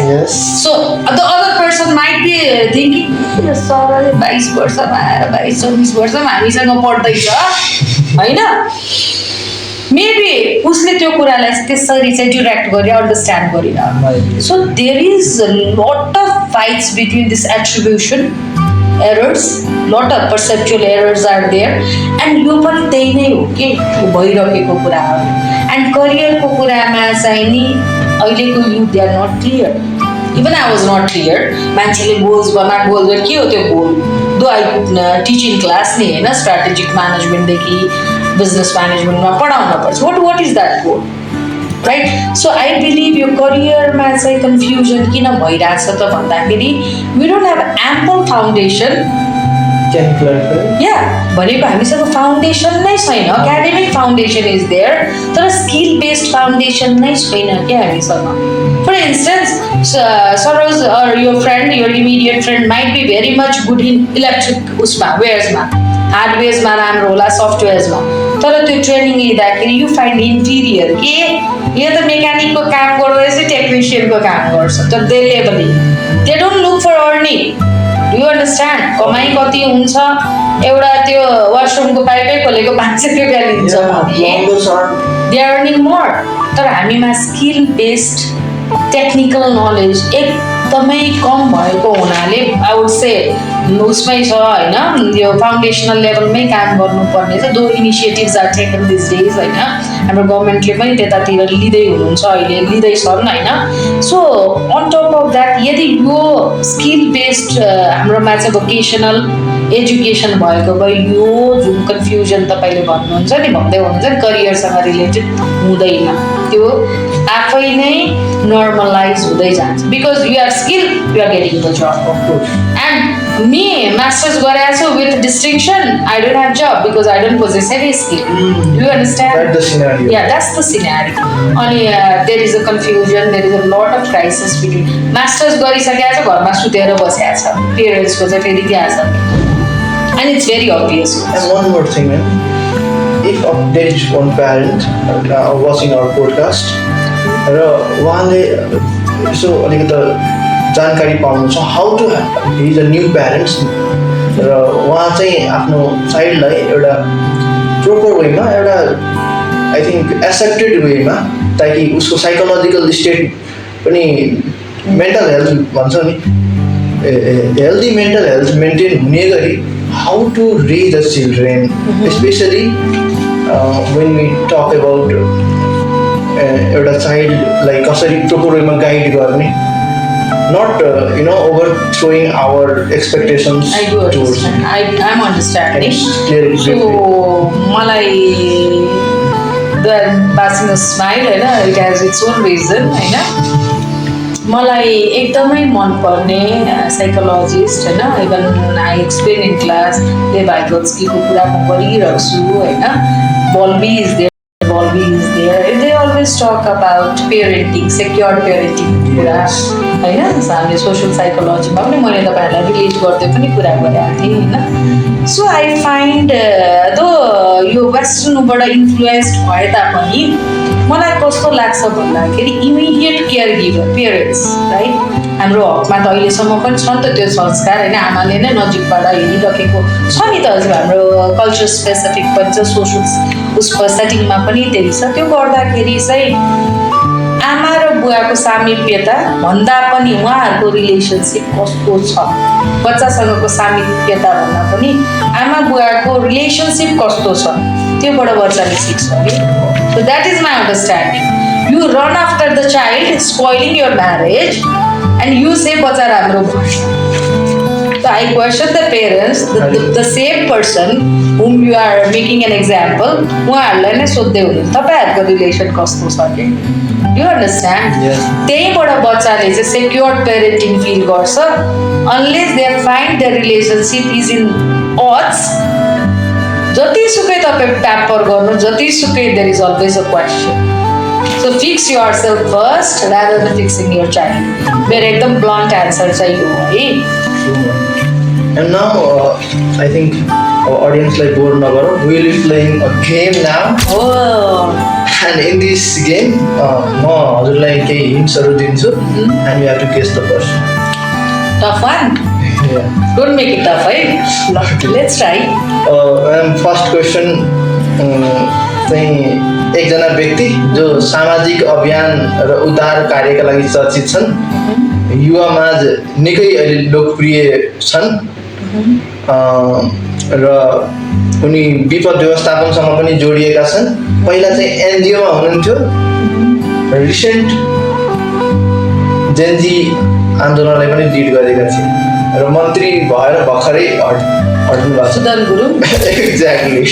so the other person might be thinking सरले 22 वर्षमा आएर 22-24 वर्षमा हामीसँग पढ्दैछ होइन मेबी उसले त्यो कुरालाई त्यसरी चाहिँ डिरेक्ट गरी अन्डरस्ट्यान्ड गरिरह so there is lot of fights between this attribution errors lot of perceptual errors are there and यो पनि त्यही नै हो कि भइरहेको कुराहरू एन्ड करियरको कुरामा चाहिँ नि अहिलेको youth they are not clear even I was not clear मान्छेले गोल्स बना गोल के हो त्यो गोल दो आई टिचिङ क्लास नि होइन स्ट्राटेजिक म्यानेजमेन्टदेखि बिजनेस म्यानेजमेन्टमा पढाउन पर्छ what is that goal right so I believe यो करियरमा चाहिँ कन्फ्युजन किन भइरहेछ त भन्दाखेरि we don't have ample foundation या भनेको हामीसँग फाउन्डेसन नै छैन एकाडेमिक फाउन्डेसन इज देयर तर स्किल बेस्ड फाउन्डेसन नै छैन क्या हामीसँग फर इन्स्टेन्स सरोज अर यो फ्रेन्ड यो immediate friend might be very much good in electric उसमा वेयर्समा हार्डवेयर्समा राम्रो होला सफ्टवेयर्समा तर त्यो ट्रेनिङ लिँदाखेरि यु फाइन्ड इन्फिरियर के यो त मेकानिकको काम गर्दैछ टेक्निसियनको काम गर्छ तर they levelling they don't look for earning do understand कमाइ कति हुन्छ एउटा त्यो वासरुमको पाइपै खोलेको 500 रुपियाँ लिन्छ भने दे आर अर्निङ मोर तर हामीमा स्किल बेस्ड टेक्निकल नलेज एकदमै कम भएको हुनाले आई वुड से उसमै छ होइन यो फाउन्डेसनल लेभलमै काम गर्नुपर्ने छ though initiatives are taken these days होइन हाम्रो गभर्मेन्टले पनि त्यतातिर लिँदै हुनुहुन्छ अहिले लिँदैछन् होइन so on top of that यदि यो स्किल बेस्ड हाम्रोमा चाहिँ भोकेसनल एजुकेसन भएको भए यो जुन कन्फ्युजन तपाईँले भन्नुहुन्छ नि भन्दै हुनुहुन्छ नि करियरसँग रिलेटेड हुँदैन त्यो आफै नै नर्मलाइज हुँदै जान्छ because you are skill you are getting the job and me masters गरेको छु with distinction I don't have job because I don't possess any skill you understand yeah that's the scenario अनि there is a confusion there is a lot of crisis between masters गरिसकेको छ घरमा सुतेर बसेको छ पेरेन्ट्सको चाहिँ फेरि त्यहाँ छ and it's very obvious. And one more thing, man. If there is one parent watching our podcast, र उहाँले यसो अलिकति जानकारी पाउनु छ how to he is a new parents र उहाँ चाहिँ आफ्नो चाइल्डलाई एउटा प्रोपर वेमा एउटा आई थिङ्क एक्सेप्टेड वेमा ताकि उसको साइकोलोजिकल स्टेट पनि मेन्टल हेल्थ भन्छ नि हेल्दी मेन्टल हेल्थ मेन्टेन हुने गरी how to raise the children, especially when we talk about a child like कसरी proper way मा guide गर्ने, not overthrowing our expectations. I do understand. I'm understanding. So मलाई the passing a smile, it has its own reason, मलाई एकदमै मनपर्ने psychologist होइन, even I explain in class Lev भाइगोत्स्कीको कुरा म गरिरहेछु होइन, Bowlby is there, Bowlby is there, they always talk about parenting, secure parenting कुरा होइन। हामीले सोसियल साइकोलोजीमा पनि मैले तपाईँहरूलाई रिलेट गर्दै पनि कुरा गरेको थिएँ होइन। सो आई फाइन्ड दो यो वेस्टर्नबाट इन्फ्लुएन्स्ड भए तापनि मलाई कस्तो लाग्छ भन्दाखेरि immediate care giver parents right, हाम्रो हकमा त अहिलेसम्म पनि छ नि त त्यो संस्कार होइन, आमाले नै नजिकबाट हेरिराखेको छ नि त। हजुर हाम्रो कल्चर स्पेसिफिक पनि छ, सोसियल उसको सेटिङमा पनि त्यही छ। त्यो गर्दाखेरि चाहिँ आमा र बुवाको सामिप्यता भन्दा पनि उहाँहरूको रिलेसनसिप कस्तो छ, बच्चासँगको सामिप्यता भन्दा पनि आमा बुवाको रिलेसनसिप कस्तो छ त्योबाट बच्चाले सिक्छ कि। So that is my understanding. You run after the child spoiling your marriage and you say बच्चा राम्रो भयो। So I question the parents, the same person whom you are making an example, उहाँहरूलाई नै सोध्दै हुनुहुन्छ तपाईँहरूको रिलेसन कस्तो छ कि। You understand? त्यहीँबाट बच्चाले चाहिँ सेक्योर पेरेन्टिङ फिल गर्छ unless they find the relationship is in odds. जतिसुकै तपाईँ प्यापर गर्नु, जतिसुकै there is always a question. So fix yourself first rather than fixing your child. मेरो एकदम ब्लन्ट एन्सर चाहिँ यो है। And now, I think our audience like bored nagaro. We will be playing a game now. Oh. And in this game, ma hazurlai kehi hints haru dinchu, and you have to guess the person. Tough one. Yeah. Don't make it tough, right? Let's try. And first question, चाहिँ एकजना व्यक्ति जो सामाजिक अभियान र उद्धार कार्यका लागि चर्चित छन्, युवामाझ निकै अहिले लोकप्रिय छन् र उनी विपद व्यवस्थापनसँग पनि जोडिएका छन्। पहिला चाहिँ एनजिओमा हुनुहुन्थ्यो, रिसेन्ट जेनजी आन्दोलनलाई पनि लिड गरेका थिए र मन्त्री भएर भर्खरै हट्नु भएको छ। Sudan Gurung. Exactly.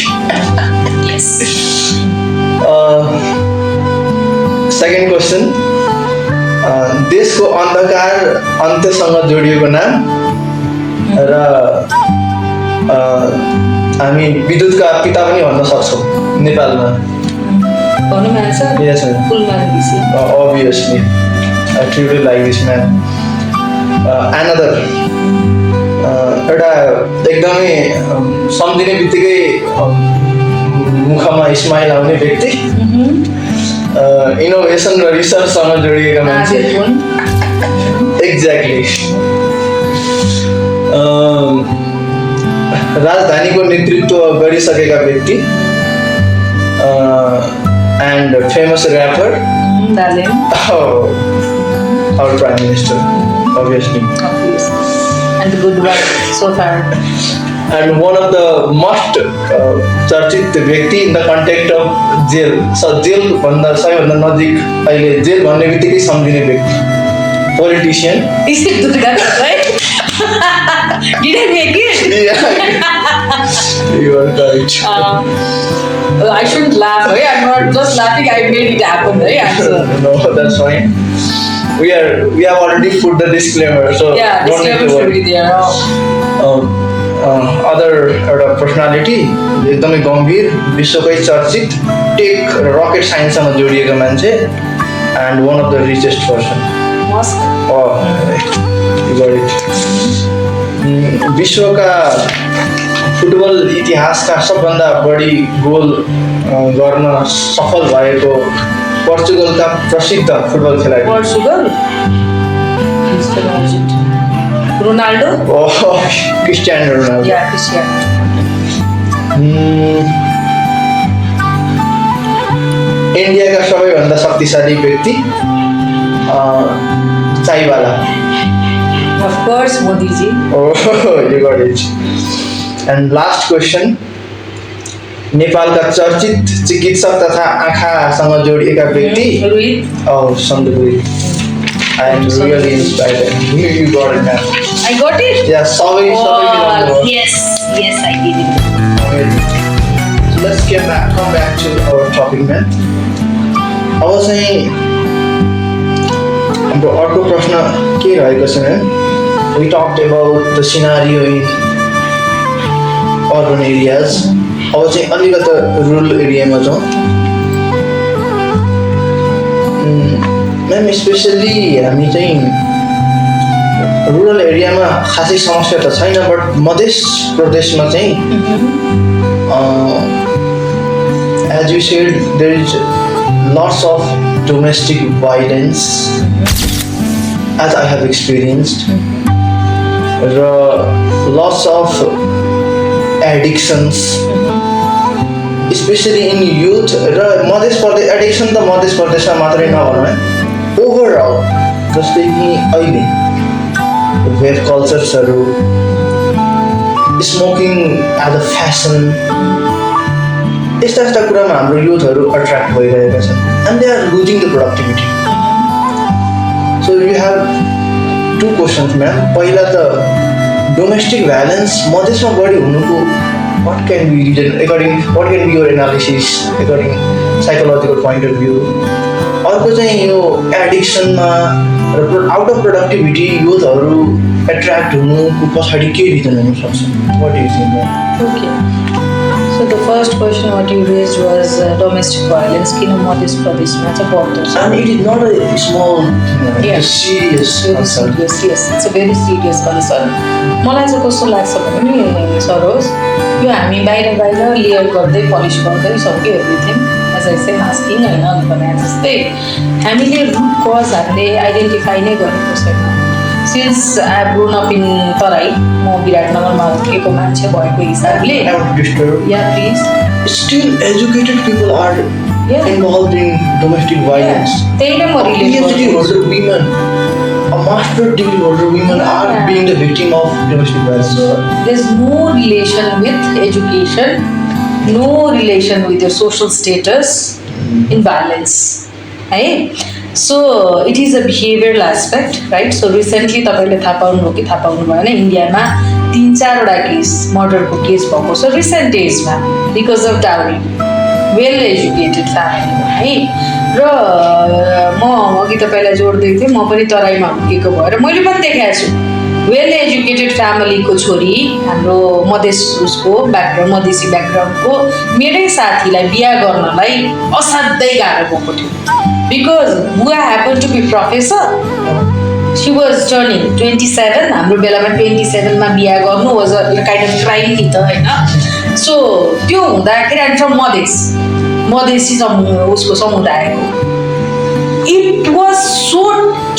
Second question, देशको अन्धकार अन्त्यसँग जोडिएको नाम र हामी विद्युतका पिता पनि भन्न सक्छौँ नेपालमा। Yes, sir. Obviously. I truly like this man. Another एउटा एकदमै सम्झिने बित्तिकै मुखमा स्माइल आउने व्यक्ति, इनोभेसन र रिसर्चसँग जोडिएका मान्छे। एक्ज्याक्टली। राजधानीको नेतृत्व गरिसकेका व्यक्ति and famous rapper our prime minister, obviously. And the good one so far. And one of the most चर्चित व्यक्ति in the context of jail. So jail भन्दा सबैभन्दा नजिक अहिले जेल भन्ने बित्तिकै सम्झिने व्यक्ति, politician. Is it Durga, right? Did I make it? Yeah. You are correct. I shouldn't laugh, right? I'm not just laughing. I made it happen, right? Answer. No, that's fine. We have already put the disclaimer, so yeah, don't need disclaimer to should worry. be there. Other एउटा personality एकदमै गम्भीर, विश्वकै चर्चित take र rocket साइन्ससँग जोडिएको मान्छे and one of the richest person. विश्वका football इतिहासका सबभन्दा बढी गोल गर्न सफल भएको पोर्चुगलका प्रसिद्ध फुटबल खेलाडी। पोर्चुगल? रोनाल्डो? Cristiano Ronaldo. या क्रिस्टियानो। इन्डियाका सबैभन्दा शक्तिशाली व्यक्ति चाइवाला। Of course, Modi ji. Oh, you got it. And last question, नेपालका चर्चित चिकित्सक तथा आँखासँग जोडिएका व्यक्ति। Rohit. Oh, Sandhu. I am really inspired. You got it, man. I got it? Yeah, sorry. Yes, I did it. So let's come back to our topic, man. I was saying, हाम्रो अर्को प्रश्न के रहेको छ भने we talked about the scenario in urban areas, अब चाहिँ अलिकति रुरल एरियामा जाउँ। म्याम स्पेसल्ली हामी चाहिँ रुरल एरियामा खासै समस्या त छैन, बट मध्य प्रदेशमा चाहिँ as you said there is lots of domestic violence as I have experienced, lots of addictions especially in youth, र मधेस प्रदेश एडिक्सन त मधेस प्रदेशमा मात्रै नभनौँ है, ओभरअल जस्तै कि अहिले वेब कल्चर्सहरू, स्मोकिङ एज अ फ्यासन, यस्ता यस्ता कुरामा हाम्रो युथहरू अट्र्याक्ट भइरहेका छन् and they are losing the productivity. So you have two questions ma'am. पहिला त डोमेस्टिक भ्यालेन्स मधेसमा बढी हुनुको what can be reason according, what can be your analysis according psychological point of view? अर्को चाहिँ यो एडिक्सनमा र आउट अफ प्रोडक्टिभिटी युथहरू एट्र्याक्ट हुनुको पछाडि के रिजन हुनसक्छ? What do you think ma'am? Okay. So the first question what you raised was domestic violence. Kino Madhya Pradeshma cha bahut cha. And it is not a small, Yes. serious Very concern. serious, yes. It's a very serious concern. मलाई चाहिँ कस्तो लाग्छ भने सरोज, यो हामी बाहिर बाहिर layer गर्दै पलिस गर्दै सक्यो everything, as I say masking होइन अघि भने जस्तै हामीले रुट कज हामीले आइडेन्टिफाई नै गरेको छैन। Since I have grown up in Terai, म विराटनगरमा हुर्केको मान्छे भएको हिसाबले, I want to disturb. Yeah please, Still, educated people are involved in domestic violence. त्यही नै म रिलेट PhD गर्छु। holder women, a master degree holder women are being the victim of domestic violence. So there is no relation with education, no relation with your social status in violence. Right? So it is a behavioral aspect, right? So recently तपाईले थाहा पाउनु हो कि थाहा पाउनु भएन, इन्डियामा 3-4 case मर्डरको case भएको छ रिसेन्ट डेजमा because of dowry, well educated फ्यामिलीमा है। र म अघि तपाईँलाई जोड्दै थिएँ, म पनि तराईमा हुर्केको भएर मैले पनि देखाएको छु वेल एजुकेटेड फ्यामिलीको छोरी हाम्रो मधेस उसको ब्याकग्राउन्ड, मधेसी ब्याकग्राउन्डको मेरै साथीलाई बिहा गर्नलाई असाध्यै गाह्रो भएको थियो बिकज बुवा happen to be professor, she was turning 27, हाम्रो बेलामा 27मा बिहा गर्नु was a kind of crime नि त होइन। सो त्यो हुँदाखेरि एन्ड फ्रम मधेसी उसको समुदायको, इट वाज सो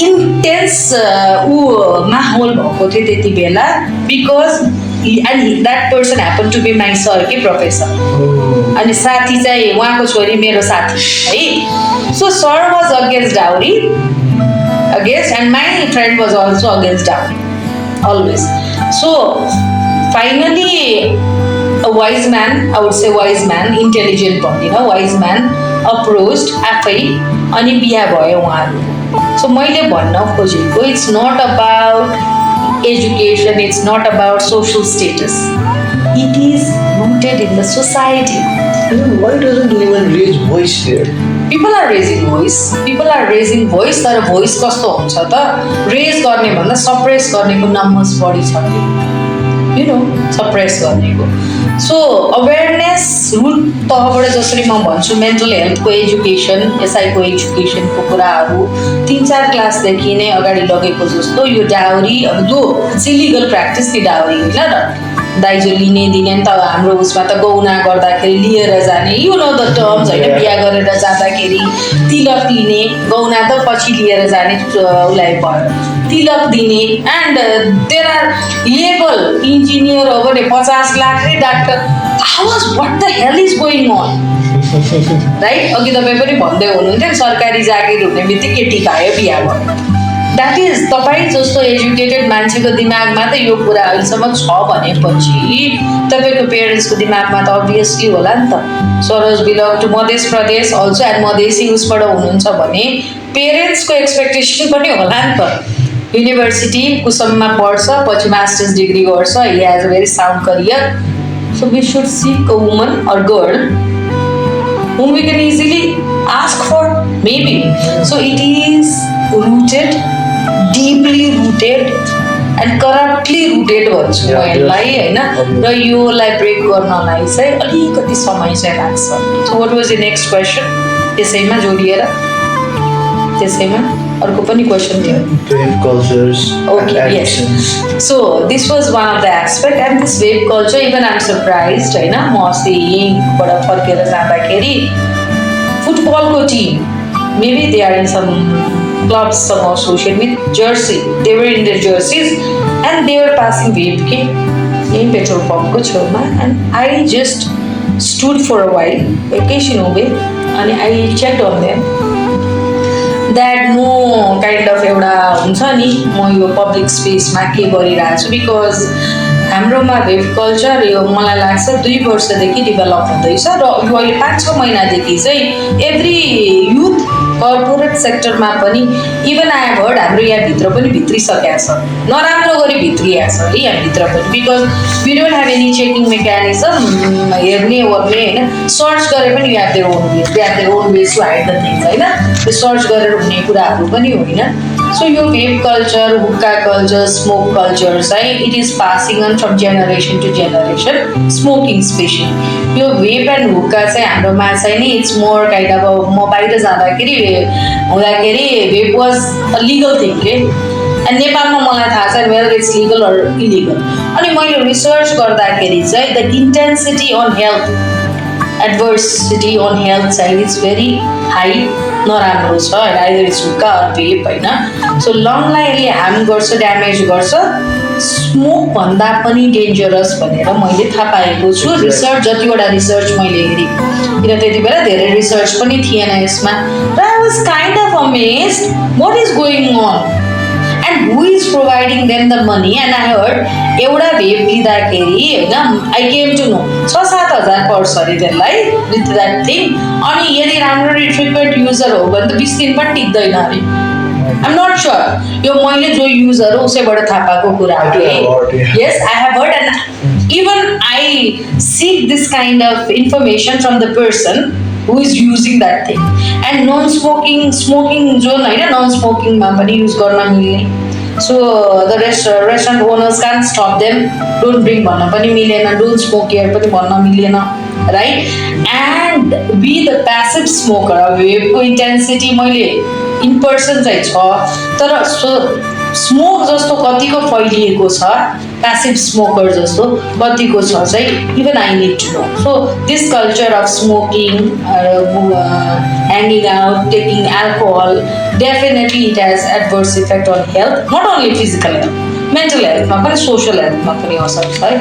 इन्टेन्स माहौल भएको थियो त्यति बेला because and that person happen to be my sir कि प्रोफेसर, अनि साथी चाहिँ उहाँको छोरी मेरो साथी है। So sir was against dowry, against, and my friend was also against dowry always. So finally a wise man, I would say wise man, intelligent भन्दिनँ, wise man approached आफै अनि बिहा भयो उहाँहरू। सो मैले भन्न खोजेको it's not about education, it's not about social status, it is rooted in the society. Why doesn't anyone raise voice there? People are raising voice, तर भोइस कस्तो हुन्छ त, रेज गर्ने भन्दा सप्रेस गर्नेको नम्बर्स बढी छ कि, यु नो, सप्रेस गर्नेको। सो अवेरनेस रुट तहबाट जसरी म भन्छु मेन्टल हेल्थको एजुकेसन, एसआईको एजुकेसनको कुराहरू 3-4 क्लासदेखि नै अगाडि लगेको जस्तो यो डाउरी, अब जो इलिगल प्र्याक्टिस ती डाउरी होइन र दाइजो लिने दिने नि त हाम्रो उसमा त गौना गर्दाखेरि लिएर जाने, यु नो द टर्म्स होइन, बिहा गरेर जाँदाखेरि तिलक लिने, गौना त पछि लिएर जाने उसलाई भयो, तिलक दिने, and there are level engineer हो भने 50 लाख रे doctor, what the hell is going on, right? अघि तपाईँ पनि भन्दै हुनुहुन्थ्यो सरकारी जागिर हुने बित्तिकै टिका आयो बिहा भयो। द्याट इज तपाईँ जस्तो एजुकेटेड मान्छेको दिमागमा त यो कुरा अहिलेसम्म छ भनेपछि तपाईँको पेरेन्ट्सको दिमागमा त अभियसली होला नि त। Saroj belong to Madhya Pradesh also, and Madhesi उसबाट हुनुहुन्छ भने पेरेन्ट्सको एक्सपेक्टेसन पनि होला नि त। युनिभर्सिटी कुसममा पढ्छ, पछि मास्टर्स डिग्री गर्छ, he has a very sound career, so we should seek a woman or girl whom we can easily ask for maybe. So it is rooted, deeply rooted and corruptly rooted भन्छु म यसलाई हैन र योलाई brake गर्नलाई चाहिँ अलिकति समय चाहिँ लाग्छ. So what was the next question? त्यसैमा जोडिएर त्यसैमा अर्को पनि क्वेसन थियो. Wave cultures. Okay, yes. So this was one of the aspect and this wave culture even I'm surprised हैन म अस्ति यहीँबाट फर्केर जाँदाखेरि फुटबलको team maybe they are in some clubs some associated with jersey, they were in their jerseys and they were passing wave ke यही petrol पम्पको छेउमा and I just stood for a while एकैछिन उभिएँ अनि I checked on them that no kind of एउटा हुन्छ नि म यो public स्पेसमा के गरिरहेको छु बिकज हाम्रोमा वेभ कल्चर यो मलाई लाग्छ 2 वर्षदेखि डेभलप हुँदैछ र यो अहिले 5-6 महिनादेखि चाहिँ एभ्री युथ कर्पोरेट सेक्टरमा पनि इभन आई हेभ हर्ड हाम्रो यहाँभित्र पनि भित्रिसकेको छ नराम्रो गरी भित्रिएको छ है यहाँभित्र पनि because we don't have any checking mechanism हेर्ने ओर्ने होइन सर्च गरे पनि you have their own ways they have their own ways to hide the things होइन त्यो सर्च गरेर हुने कुराहरू पनि होइन. सो यो वेभ कल्चर हुक्का कल्चर स्मोक कल्चर चाहिँ it is passing on from generation to generation smoking especially यो वेभ एन्ड हुक्का चाहिँ हाम्रोमा चाहिँ नि इट्स मोर काइन्ड अफ म बाहिर जाँदाखेरि हुँदाखेरि vape was a legal thing के एन्ड नेपालमा मलाई थाहा छ whether it's legal or illegal अनि मैले रिसर्च गर्दाखेरि चाहिँ the intensity on health adversity on health चाहिँ इट्स भेरी हाई नराम्रो छ होइन either it's hookah or vape होइन. सो लङलाई यसले हार्म गर्छ ड्यामेज गर्छ स्मोक भन्दा पनि डेन्जरस भनेर मैले थाहा पाएको छु रिसर्च जतिवटा रिसर्च मैले हेरेँ किन त्यति बेला धेरै रिसर्च पनि थिएन यसमा र I was kind of amazed what is going on and who is providing them the money and I heard एउटा भेप लिँदाखेरि होइन I came to know 6-7 हजार पर्छ अरे त्यसलाई with that thing अनि यदि राम्ररी फ्रिक्वेन्ट युजर हो भने त 20 दिन पनि टिक्दैन अरे. I'm not sure यो मैले जो युजर हो उसैबाट थाहा पाएको कुरा हो. Yes, I have heard and even I seek this kind of information from the person who is using that thing and smoking zone होइन नन स्मोकिङमा पनि युज गर्न मिल्ने. So the restaurant owners can stop them don't drink भन्न पनि मिलेन don't smoke here पनि भन्न मिलेन right and be the passive smoker अब वेभको इन्टेन्सिटी मैले इन पर्सन चाहिँ छ तर स्मोक जस्तो कतिको फैलिएको छ प्यासिभ स्मोकर जस्तो कतिको छ चाहिँ even I need to know. So this culture of smoking hanging out taking alcohol definitely it has adverse effect on health not only physical health mental हेल्थमा पनि सोसियल हेल्थमा पनि असर छ है.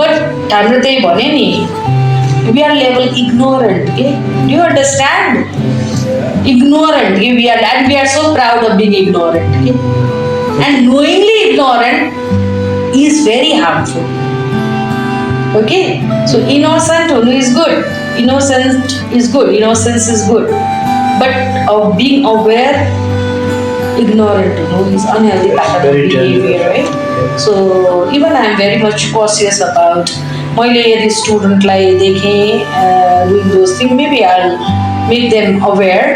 बट हाम्रो त्यही भने नि वी आर लेभल इग्नोरेन्ट के do understand ignorant we are and we are so proud of being ignorant and knowingly ignorant is very harmful. Okay, so innocent only is good, innocent is good, innocence is good, but of being aware ignorant is unhealthy pattern of behavior, right? So even I am very much cautious about मैले यदि स्टुडेन्टलाई देखेँ doing those things maybe I'll make them aware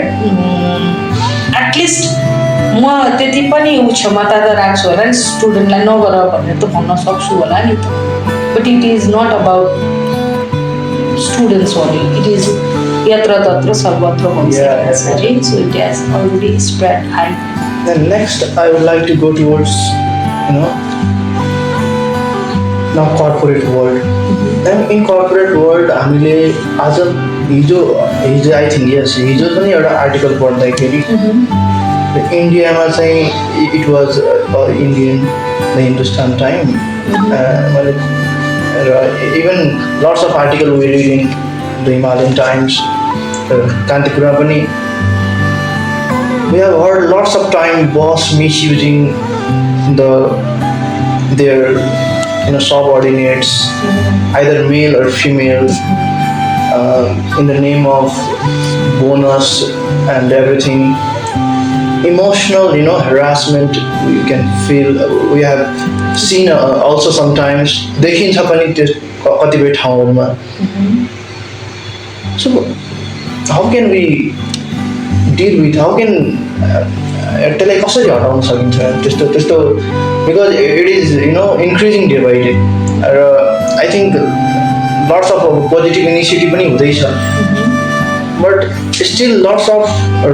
at least म त्यति पनि क्षमता त राख्छु होला नि स्टुडेन्टलाई नगर भनेर त भन्न सक्छु होला नि त but it is not about students only it is यत्र तत्र सर्वत्र भइसकेको छ है. So it has already spread high. Then next I would like to go towards now corporate world. Then in corporate world हामीले आज हिजो आई थिङ्क यस हिजो पनि एउटा आर्टिकल पढ्दाखेरि इन्डियामा चाहिँ it was Indian the Hindustan time मैले र even lots of article we read in the Himalayan Times कान्तिपुरमा पनि we have heard lots of time boss misusing their subordinates either male or female in the name of bonus and everything. Emotional harassment we can feel, we have seen also sometimes देखिन्छ पनि त्यो कतिपय ठाउँहरुमा. So how can we deal with? How can त्यसलाई कसरी हटाउन सकिन्छ त्यस्तो त्यस्तो because it is increasing day by day र I think lots of positive initiative पनि हुँदैछ but still lots of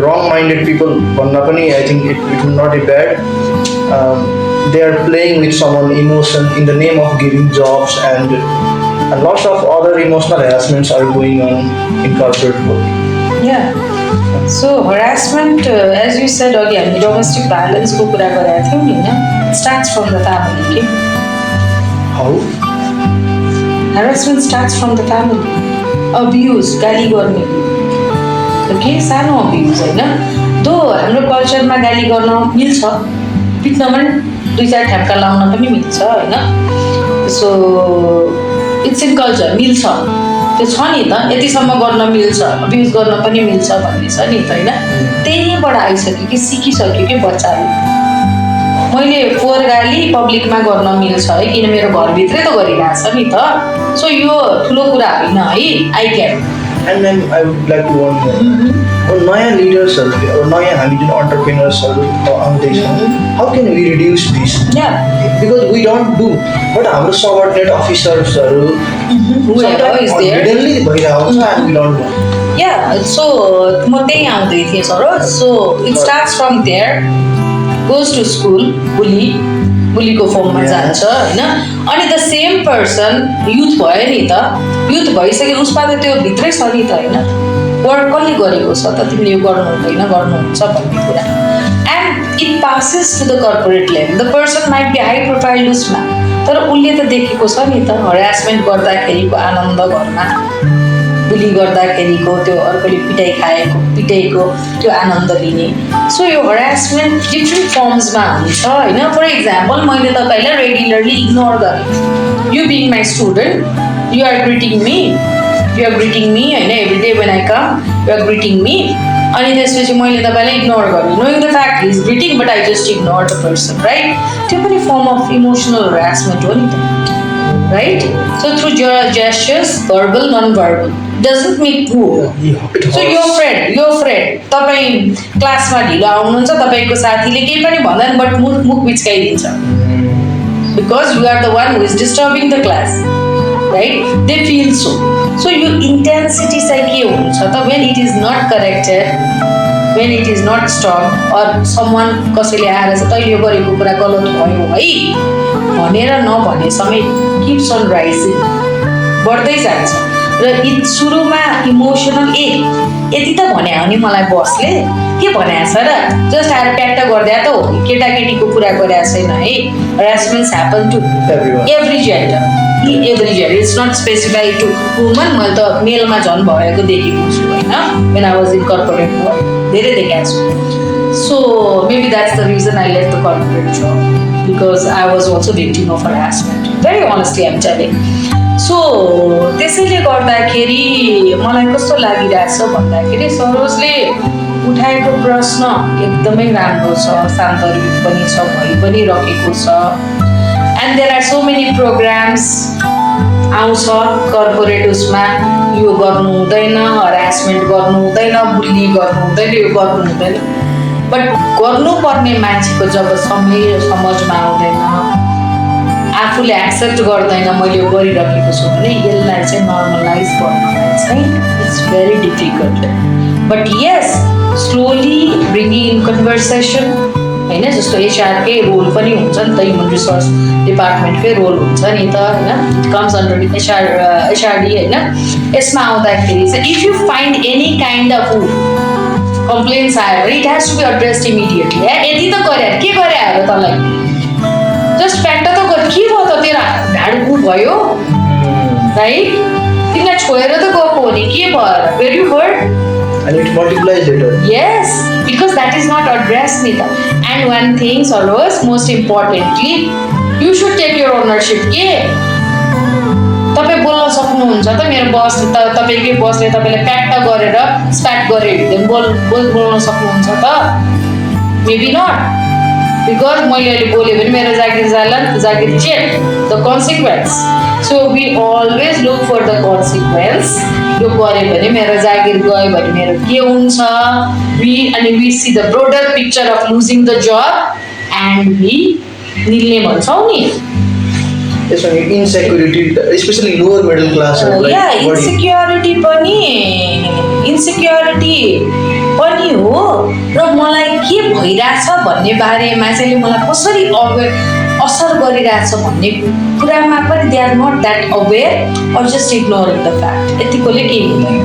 wrong minded people भन्न पनि I think it will not be bad. They are playing with someone emotion in the name of giving jobs and lots of other emotional harassments are going on in corporate world. Yeah. So harassment, as you said again, domestic violence को कुरा गरेका थियौ नि हैन, starts from the family. Okay? How? Harassment starts from the family. Abuse, गाली गर्ने. Okay, सानो abuse हैन. दो हाम्रो कल्चरमा गाली गर्न मिल्छ, पिट्न पनि 2-4 ठ्याप्का लाउन पनि मिल्छ हैन. So it's in culture, मिल्छ. त्यो छ नि त, यतिसम्म गर्न मिल्छ, अब्युज गर्न पनि मिल्छ भन्ने छ नि त हैन. त्यहीबाट आइसक्यो कि सिकिसक्यो कि बच्चाले. मैले फोहोर गाली पब्लिकमा गर्न मिल्छ है, किन मेरो घरभित्रै त गरिरहेछ नि त. सो यो ठुलो कुरा होइन है, I can. And then I would like to warn you, नयाँ लिडर्सहरू नयाँ हामी जुन अन्टरप्रेनर्सहरू आउँदैछ, how can we reduce this? Yeah. Because we don't do, but हाम्रो subordinate officersहरू whoever is there suddenly भइरहेको छ and we don't know. Yeah, so म त्यही आउँदै थिएँ Saroj. So it starts from there, goes to school, बुलीको फर्ममा जान्छ हैन. अनि द सेम पर्सन युथ भयो नि त, युथ भइसक्यो उसमा त त्यो भित्रै छ नि त हैन. वर्क कसले गरेको छ त, तिमीले यो गर्नु हुँदैन गर्नुहुन्छ भन्ने कुरा. And it passes to the corporate level. The person might be high profile उसमा, तर उसले त देखेको छ नि त हरासमेन्ट गर्दाखेरिको आनन्द घरमा, बुली गर्दाखेरिको त्यो अर्कोले पिटाइको त्यो आनन्द लिने. सो यो हरासमेन्ट डिफ्रेन्ट फर्म्समा हुन्छ हैन. फर इक्जाम्पल मैले तपाईँलाई रेगुलरली इग्नोर गरेँ. You being my student, you are greeting me हैन, every day when I come you are greeting me. अनि त्यसपछि मैले तपाईँलाई इग्नोर गरेँ, knowing the fact is greeting but I just ignore the person, right. त्यो पनि form of emotional harassment हो नि त, right. So through gestures, verbal, non-verbal, doesn't make who. So your friend, तपाईँ क्लासमा ढिलो आउनुहुन्छ, तपाईँको साथीले केही पनि भन्दैन बट मुख बिचकाइदिन्छ, because you are the one who is disturbing the class, right? They feel so. So your intensity चाहिँ के हुन्छ त, when it is not corrected, when it is not stopped, or someone कसैले आएर चाहिँ तैँले यो गरेको कुरा गलत भयो है भनेर नभने समेत keeps on rising, बढ्दै जान्छ. र सुरुमा इमोसनल यति त भने हो नि मलाई बसले के भनेको छ र, जस्ट आएर प्याट्ट गरिदिया त हो, केटाकेटीको कुरा गरेको छैन है. Harassments happen to every gender, it's not specified to woman. मैले त मेलमा झन् भएको देखेको छु होइन, when I was in corporate world धेरै देखाएको छु. So maybe that's the reason I left the corporate job, because I was also victim of harassment, very honestly I am telling. So त्यसैले गर्दाखेरि मलाई कस्तो लागिरहेछ भन्दाखेरि सरोजले उठाएको प्रश्न एकदमै राम्रो छ, सान्दर्भिक पनि छ, भइ पनि रहेको छ. And there are so many programs आउँछ कर्पोरेट उसमा, यो गर्नु हुँदैन, हरासमेन्ट गर्नु हुँदैन, बुली गर्नु हुँदैन, यो गर्नु हुँदैन. बट गर्नुपर्ने मान्छेको जब समझमा आउँदैन, आफूले एक्सेप्ट गर्दैन मैले यो गरिरहेको छु भने यसलाई चाहिँ नर्मलाइज गर्नलाई चाहिँ it's very difficult. But yes, slowly bringing in conversation होइन, जस्तो एचआरकै रोल पनि हुन्छ नि त, ह्युमन रिसोर्स डिपार्टमेन्टकै रोल हुन्छ नि त होइन, कम्स अन्डर एचआरडी होइन. यसमा आउँदाखेरि चाहिँ if you find any kind of complaints आयो भने it has to be addressed immediately. यति त गरे के गरे हो तँलाई, जस्ट प्याट्ट त गर, के भयो त तेरो ढाडु भयो राइट, तिमीलाई छोएर त गएको हो नि, के भयो, where you hurt. And it multiplies later. Yes, because that is not addressed neither. And one thing, Saroj, most importantly, you should take your ownership. के तपाईँ बोल्न सक्नुहुन्छ त, मेरो बस तपाईँकै बसले तपाईँलाई प्याट्ट गरेर स्प्याट गरे भने बोल्न सक्नुहुन्छ त, मेबी नट. बिकज मैले अहिले बोल्यो भने मेरो जागिर जाला जागिर check the consequence so we always look for the consequence यो गऱ्यो भने मेरो जागिर गयो भने मेरो के हुन्छ अनि we see the broader picture of losing the job and we निल्ने भन्छौँ नि त्यसमा इन्सेक्युरिटी स्पेसली लोवर मिडल क्लासहरुलाई इन्सेक्युरिटी पनि हो र मलाई के भइरहेछ भन्ने बारेमा चाहिँ मलाई कसरी असर गरिरहेछ भन्ने कुरामा पनि they are not that aware or just ignoring the fact यतिकोले केही हुँदैन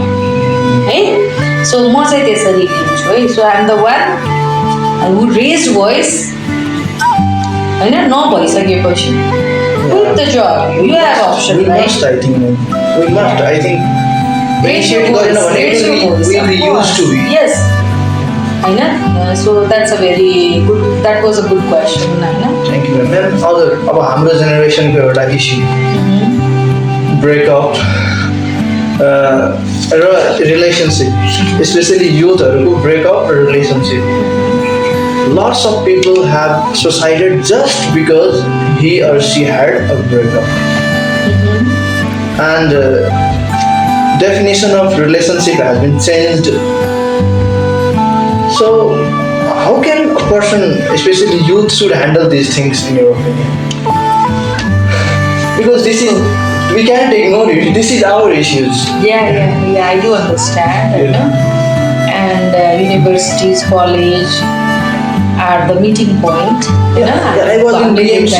है सो म चाहिँ त्यसरी लिन्छु है so I am the one who raise voice होइन नभइसकेपछि quit the job. You have option, we right? Must, I think. We must. I think. Initiate going on it will be used to be. Yes. I know. So that's a very good. That was a good question. I know. Thank you, ma'am. Other about our generation ko euta issue. Breakup. Relationship, especially youth haruko breakup relationship. Lots of people have suicided just because he or she had a breakup. And definition of relationship has been changed. So how can a person, especially youth, should handle these things in your opinion? Because this is, we can't ignore it. This is our issues. Yeah, I do understand. Yeah. You know? And universities, college are the meeting point. Yeah, I was in BMC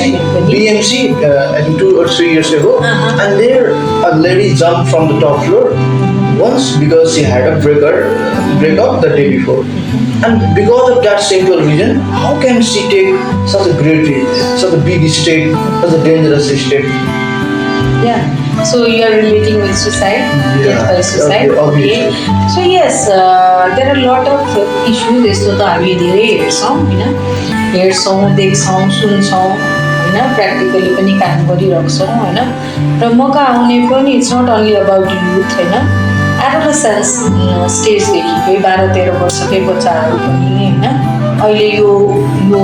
I think 2 or 3 years ago, and there a lady jumped from the top floor once because she had a breakup the day before, and because of that simple reason, how can she take such a great risk, such a big step, such a dangerous step? Yeah. So you are relating with suicide, death by suicide. Okay. So yes, there are a lot of issues. यस्तो त हामीले धेरै हेर्छौँ होइन देख्छौँ सुन्छौँ होइन practically पनि काम गरिरहेको छौँ होइन र मौका आउने पनि it's not only about youth होइन एडोलेसेन्स स्टेजदेखिकै 12-13 वर्षकै बच्चाहरू पनि होइन अहिले यो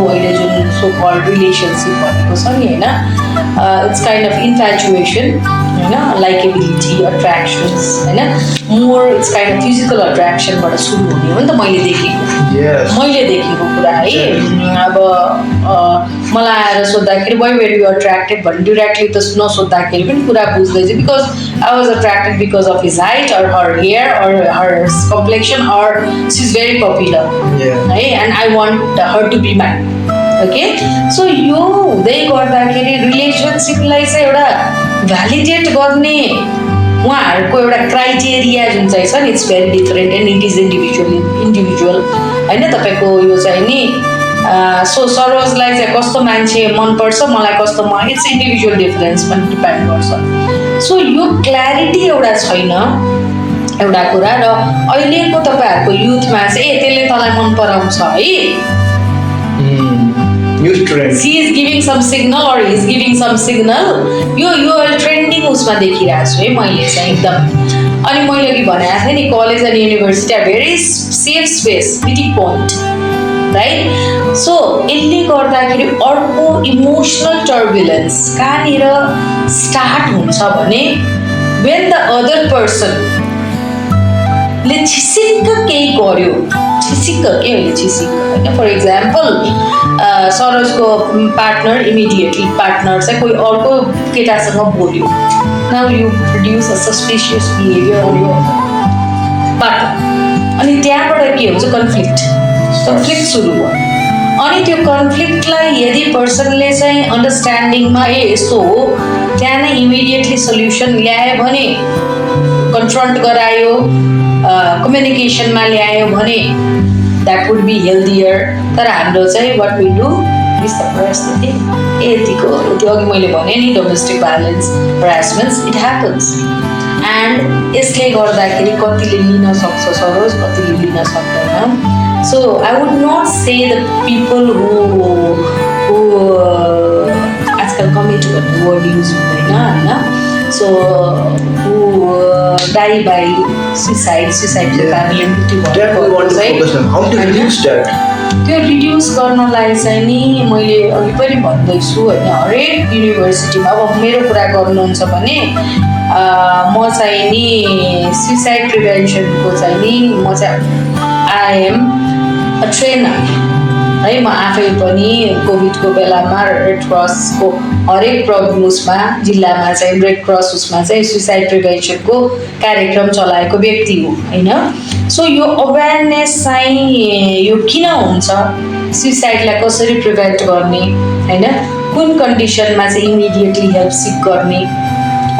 अहिले जुन सो कल्ड रिलेसनसिप भनेको छ नि होइन इट्स काइन्ड अफ इन्फ्याचुएसन होइन लाइकेबिलिटी अट्र्याक्सन्स होइन more it's kind of physical अट्र्याक्सनबाट सुरु हुने हो नि त मैले देखेको कुरा है अब मलाई आएर सोद्धाखेरि वाइ वेयर यु अट्र्याक्टेड भने डिरेक्टली त नसोद्धाखेरि पनि कुरा बुझ्दैछ because I was attracted because of his height or her hair or her complexion or she is very popular है and I want her to be my okay so यो हुँदै गर्दाखेरि रिलेसनसिपलाई चाहिँ एउटा भ्यालिडेट गर्ने उहाँहरूको एउटा क्राइटेरिया जुन चाहिँ छ नि it's very different and it is individual होइन तपाईँको यो चाहिँ नि सो सरोजलाई चाहिँ कस्तो मान्छे मनपर्छ मलाई कस्तो इट्स इन्डिभिजुअल डिफरेन्स पनि डिपेन्ड गर्छ सो यो क्ल्यारिटी एउटा छैन एउटा कुरा र अहिलेको तपाईँहरूको युथमा चाहिँ त्यसले तँलाई मन पराउँछ है she is giving some signal or he is giving some signal यो ट्रेन्डिङ उसमा देखिरहेको छु है मैले चाहिँ एकदम अनि मैले अघि भनेको थिएँ नि कलेज अनि university are very safe space meeting point right so यसले गर्दाखेरि अर्को इमोसनल टर्बुलेन्स कहाँनिर स्टार्ट हुन्छ भने वेन द अदर पर्सन ले छिसिक्क केही गर्यो छिसिक्क के अहिले छिसिक्क होइन फर इक्जाम्पल सरोजको पार्टनर इमिडिएटली पार्टनर चाहिँ कोही अर्को केटासँग बोल्यो now you produce a suspicious behaviour on your partner अनि त्यहाँबाट के हुन्छ कन्फ्लिक्ट सुरु भयो अनि त्यो कन्फ्लिक्टलाई यदि पर्सनले चाहिँ अन्डरस्ट्यान्डिङमा यस्तो हो त्यहाँ नै इमिडिएटली सल्युसन ल्यायो भने कन्फ्रन्ट गरायो कम्युनिकेसनमा ल्यायो भने द्याट वुड बी हेल्दियर तर हाम्रो चाहिँ what we do is the first यतिको त्यो अघि मैले भने नि domestic violence harassments it happens and यसले गर्दाखेरि कतिले लिन सक्छ सरोज कतिले लिन सक्दैन so I would not say the people who आजकल कमिट भन्ने वर्ड युज हुँदैन होइन so who die by suicide family that we want to focus on how to reduce that त्यो रिड्युस गर्नलाई चाहिँ नि मैले अघि पनि भन्दैछु होइन, हरेक युनिभर्सिटीमा अब मेरो कुरा गर्नुहुन्छ भने म चाहिँ नि सुसाइड प्रिभेन्सनको चाहिँ नि म चाहिँ आई एम अ ट्रेनर है। म आफै पनि कोभिडको बेलामा रेड क्रसको हरेक उसमा जिल्लामा चाहिँ रेड क्रस उसमा चाहिँ सुसाइड प्रिभेन्सनको कार्यक्रम चलाएको व्यक्ति हो होइन। सो यो अवेरनेस चाहिँ यो किन हुन्छ, सुसाइडलाई कसरी प्रिभेन्ट गर्ने होइन, कुन कन्डिसनमा चाहिँ इमिडिएटली हेल्प सिक गर्ने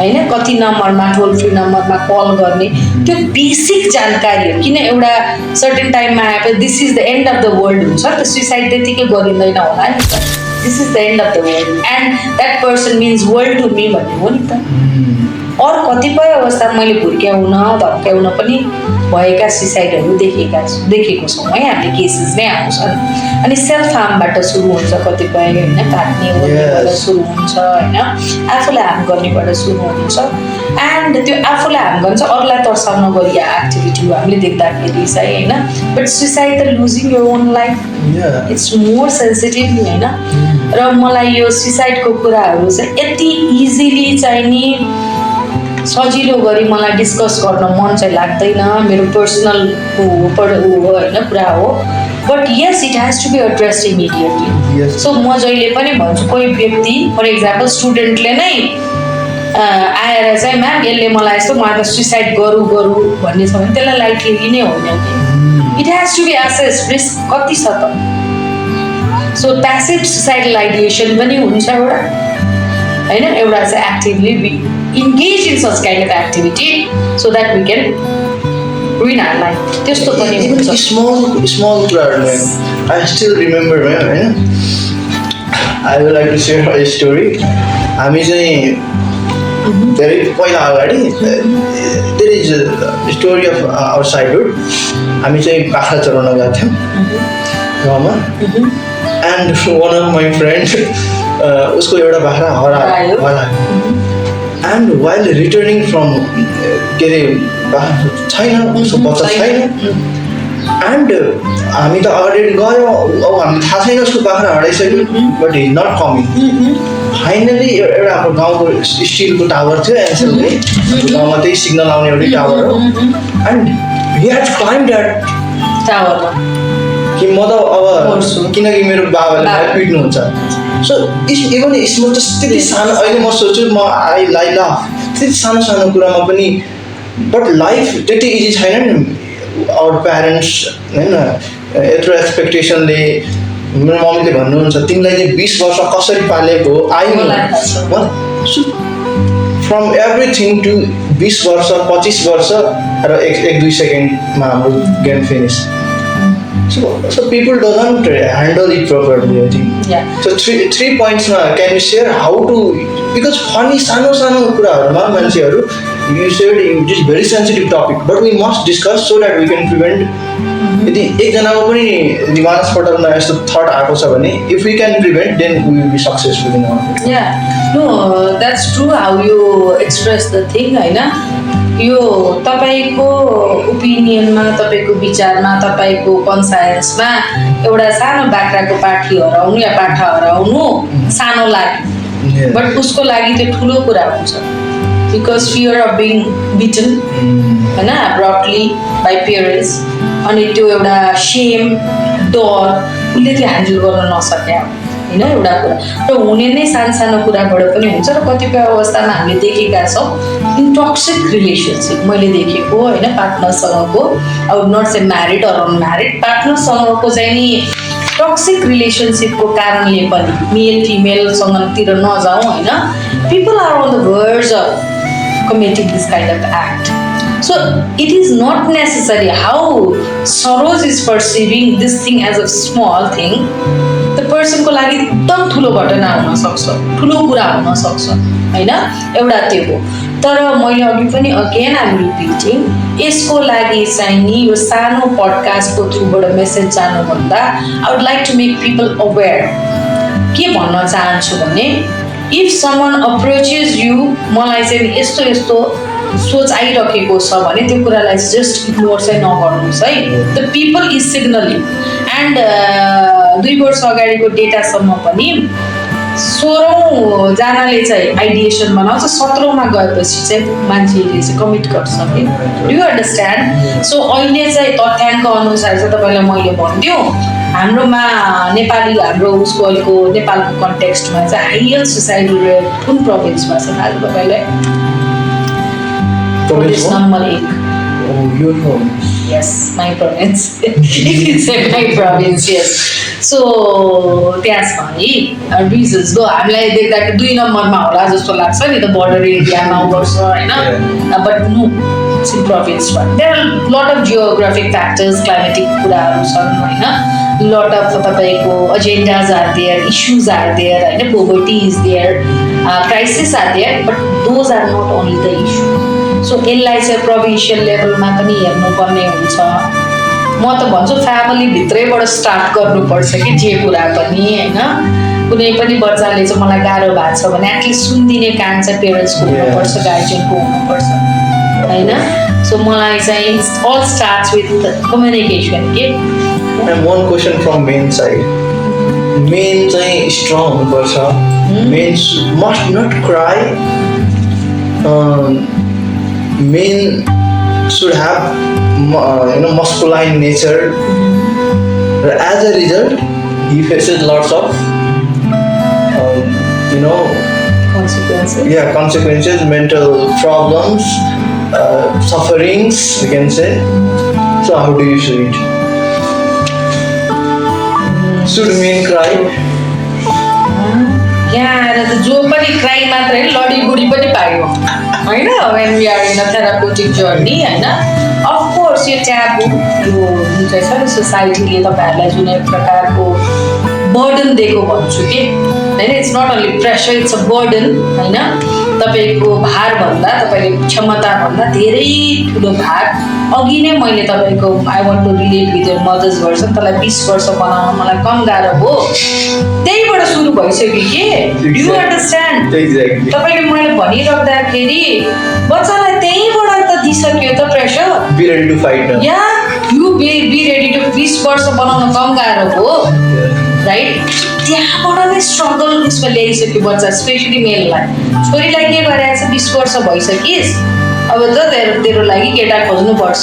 होइन, कति नम्बरमा टोल फ्री नम्बरमा कल गर्ने, त्यो बेसिक जानकारी हो। किन एउटा सर्टेन टाइममा आएपछि this is the end of the world हुन्छ त, सुसाइड त्यतिकै गरिँदैन होला नि त, this is the end of the world and that person means world to me भन्ने हो नि त। अरू कतिपय अवस्थामा मैले भुर्क्याउन धर्क्याउन पनि भएका सुसाइडहरू देखेको छौँ है, हामीले केसेस नै आउँछन्। अनि सेल्फ हार्मबाट सुरु हुन्छ कतिपय होइन, काट्ने गर्नेबाट सुरु हुन्छ होइन, आफूलाई हार्म गर्नेबाट सुरु हुन्छ एन्ड त्यो आफूलाई हार्म गर्छ अरूलाई तर्साउन गरिया एक्टिभिटी हो हामीले देख्दाखेरि चाहिँ होइन। But suicide the losing your own life it's more sensitive होइन। र मलाई यो सुसाइडको कुराहरू चाहिँ यति इजिली चाहिँ नि सजिलो गरी मलाई डिस्कस गर्न मन चाहिँ लाग्दैन, मेरो पर्सनल होइन कुरा हो। But yes it has to be addressed immediately. So म जहिले पनि भन्छु कोही व्यक्ति फर इक्जाम्पल स्टुडेन्टले नै आएर चाहिँ म्याम यसले मलाई यस्तो मलाई त सुसाइड गरौँ भन्ने छ भने त्यसलाई लाइटली लिने होइन कि, it has to be assess risk कति छ त। सो प्यासिभ सुसाइडल आइडिएसन पनि हुन्छ एउटा होइन, एउटा चाहिँ actively engage in such kind of activity so that we can ruin our life. त्यस्तो पनि हुन्छ। Small कुराहरू I still remember होइन, I would like to share a story. हामी चाहिँ धेरै पहिला अगाडि there is a story of our childhood. हामी चाहिँ बाख्रा चराउन गएको थियौँ गाउँमा and one of my friends उसको एउटा बाख्रा हरायो and while returning from के अरे छैन उसको बच्चा छैन and हामी त अगाडि गयो, अब हामीलाई थाहा छैन उसको बाख्रा हराइसक्यो but he not coming. Finally एउटा हाम्रो गाउँको स्टिलको टावर थियो एनसेलले, गाउँमा त्यही सिग्नल आउने एउटै टावर हो and he had climb that टावरमा कि म त अब किनकि मेरो बाबाले पिट्नुहुन्छ। सो इभन स्मल जस्तो त्यति सानो, अहिले म सोच्छु म आई लाफ त्यति सानो सानो कुरामा पनि, बट लाइफ त्यति इजी छैन नि। आवर प्यारेन्ट्स होइन यत्रो एक्सपेक्टेसनले, मेरो मम्मीले भन्नुहुन्छ तिमीलाई चाहिँ 20 वर्ष कसरी पालेको फ्रम एभ्रिथिङ टु 20 वर्ष 25 वर्ष र 1-2 सेकेन्डमा हाम्रो game finish. So people don't handle it properly, I think. Yeah. So three points can you share how to, because funny sano kuraharuma mancheharu, you said it is very sensitive topic but we must discuss so that we can prevent यदि एकजनाको पनि दिमागमा पटलमा यस्तो thought आएको छ भने if we can prevent then we will be successful in our life. Yeah, no, that's true how you express the thing हैन। यो तपाईको ओपिनियनमा, तपाईको विचारमा, तपाईको कन्सायन्समा एउटा सानो बाख्राको पाठी हराउनु या पाठा हराउनु सानो लाग्यो, बट उसको लागि त्यो ठुलो कुरा हुन्छ बिकज फियर अफ बिङ बिटन होइन एब्रप्टली बाई पेरेन्ट्स, अनि त्यो एउटा सेम डर उसले त्यो ह्यान्डल गर्न नसक्या होइन एउटा कुरा। र हुने नै सानो कुराबाट पनि हुन्छ र कतिपय अवस्थामा हामीले देखेका छौँ टक्सिक रिलेसनसिप मैले देखेको होइन पार्टनरसँगको, I would not say married or unmarried, पार्टनरसँगको चाहिँ नि टक्सिक रिलेसनसिपको कारणले पनि मेल फिमेलसँगतिर नजाउँ होइन, पिपल आर अन द वर्ज of committing this kind of act. So it is not necessary how Saroj is perceiving this thing as a small thing. The person को लागि एकदम ठुलो घटना हुन सक्छ, ठुलो कुरा हुन सक्छ हैन, एउटा त्यो हो। तर मैले अघि पनि अगेन आइ एम रिपिटिङ, यसको लागि चाहिँ नि यो सानो पडकास्टको थ्रुबाट मेसेज जानु भन्दा I would like to make people aware. के भन्न चाहन्छु भने इफ समन अप्रोचेस यु, मलाई चाहिँ यस्तो यस्तो सोच आइरहेको छ भने त्यो कुरालाई जस्ट इग्नोर चाहिँ नगर्नुहोस् है। The people is signalling and 2 वर्ष अगाडिको डेटासम्म पनि 16 जनाले चाहिँ आइडिएसन बनाउँछ, 17औँमा गएपछि चाहिँ मान्छेले चाहिँ कमिट गर्छ कि डु यु अन्डरस्ट्यान्ड। सो अहिले चाहिँ तथ्याङ्क अनुसार चाहिँ तपाईँलाई मैले भनिदिउँ, हाम्रोमा नेपाली हाम्रो उसको अहिलेको नेपालको कन्टेक्स्टमा चाहिँ हाइएस्ट सुसाइडल रेट कुन प्रोभिन्समा छ थाहा छ तपाईँलाई? Province number 1। Your province. Yes, my province. It's my province, yes. So त्यहाँ छ है रिजन्स हो, हामीलाई देख्दाखेरि 2 नम्बरमा होला जस्तो लाग्छ नि त, बोर्डर एरियामा गर्छ होइन, but no it's in province. There are lot of geographic factors, climatic कुराहरू छन् होइन, लट अफ तपाईँको agendas are there, issues are there होइन, poverty is there, crisis are there, but those are not only the issue. So यसलाई चाहिँ provincial लेभलमा पनि हेर्नुपर्ने हुन्छ। म त भन्छु फ्यामिलीभित्रैबाट स्टार्ट गर्नुपर्छ कि जे कुरा पनि होइन। कुनै पनि बच्चाले चाहिँ मलाई गाह्रो भएको छ भने एटलिस्ट सुनिदिने कान चाहिँ पेरेन्ट्सको हुनुपर्छ, गार्जियनको हुनुपर्छ होइन। सो मलाई चाहिँ अल स्टार्ट्स विथ कम्युनिकेसन के। And one question from men side. Men चाहिँ स्ट्रङ हुनुपर्छ, men must not cry, men should have masculine nature. As a result, he faces lots of consequences. Yeah, consequences, mental problems, sufferings, we can say. So how do you see it? Should men cry? यहाँ आएर त जो पनि cry मात्र होइन, लडी बुढी पनि पायो होइन। When we are in a therapeutic journey होइन, अफकोर्स यो ट्याबु यो जुन चाहिँ छ नि सोसाइटीले तपाईँहरूलाई जुन एक प्रकारको बर्डन दिएको भन्छु कि होइन, it's not only pressure, it's a burden होइन। तपाईँको भारभन्दा, तपाईँले क्षमताभन्दा धेरै ठुलो भार। अघि नै मैले तपाईँको I want to relate with your mother's version, त्यसलाई 20 वर्ष बनाउन मलाई कम गाह्रो भयो, त्यहीबाट सुरु भइसक्यो कि डु यु अन्डरस्ट्यान्ड। तपाईँले मैले भनिराख्दाखेरि बच्चालाई त्यहीँबाट त दिइसक्यो त pressure. Be ready to fight. या यु बी रेडी टु 20 वर्ष बनाउन कम गाह्रो हो राइट। त्यहाँबाट नै स्ट्रगल उसमा ल्याइसक्यो बच्चा, स्पेसली मेललाई। छोरीलाई के गरेर छ 20 वर्ष भइसकिस्, अब त तेरो लागि केटा खोज्नुपर्छ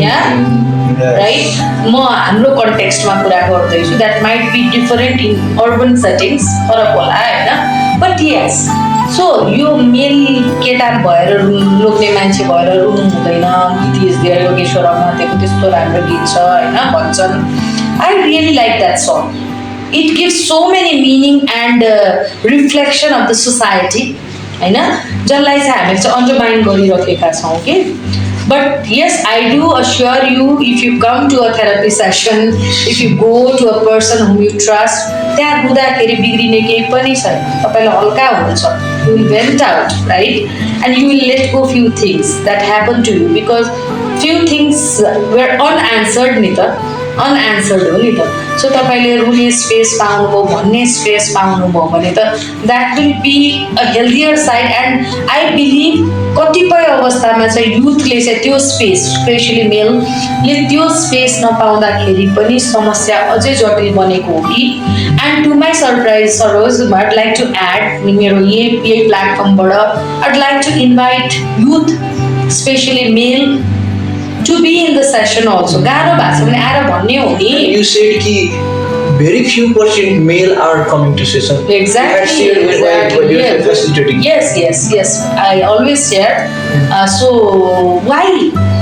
यहाँ राइट। म हाम्रो कन्टेक्स्टमा कुरा गर्दैछु, that might be different in urban settings, फरक होला होइन, बट यस। सो यो मेल केटा भएर लोग्ने मान्छे भएर रुनु हुँदैन। गीत इज देयर, योगेश्वर अगनाथको त्यस्तो राम्रो गीत छ होइन, भन्छन्। I really like that song. It gives so many meaning and reflection of the society होइन, जसलाई चाहिँ हामीले चाहिँ अन्डरमाइन गरिरहेका छौँ कि। But yes, I do assure you, if you come to a therapy session, if you go to a person whom you trust, त्यहाँ गुँदाखेरि बिग्रिने केही पनि छैन, तपाईँलाई हल्का हुन्छ। You will vent out right, and you will let go few things that happen to you, because few things were unanswered नि त, अनएन्सर्ड हो नि त। सो तपाईँले रुने स्पेस पाउनुभयो, भन्ने स्पेस पाउनुभयो भने त that will be a healthier side. And I believe कतिपय अवस्थामा चाहिँ युथले चाहिँ त्यो स्पेस, स्पेसली मेलले त्यो स्पेस नपाउँदाखेरि पनि समस्या अझै जटिल बनेको हो कि। And to my surprise Saroj, I'd like to add मेरो यही प्लेटफर्मबाट I'd like to invite youth, specially male, to be in the session also. गाह्रो भएको छ भने आएर भन्ने हो नि। You said कि very few % male are coming to session. Exactly. Yes. I always share. So why?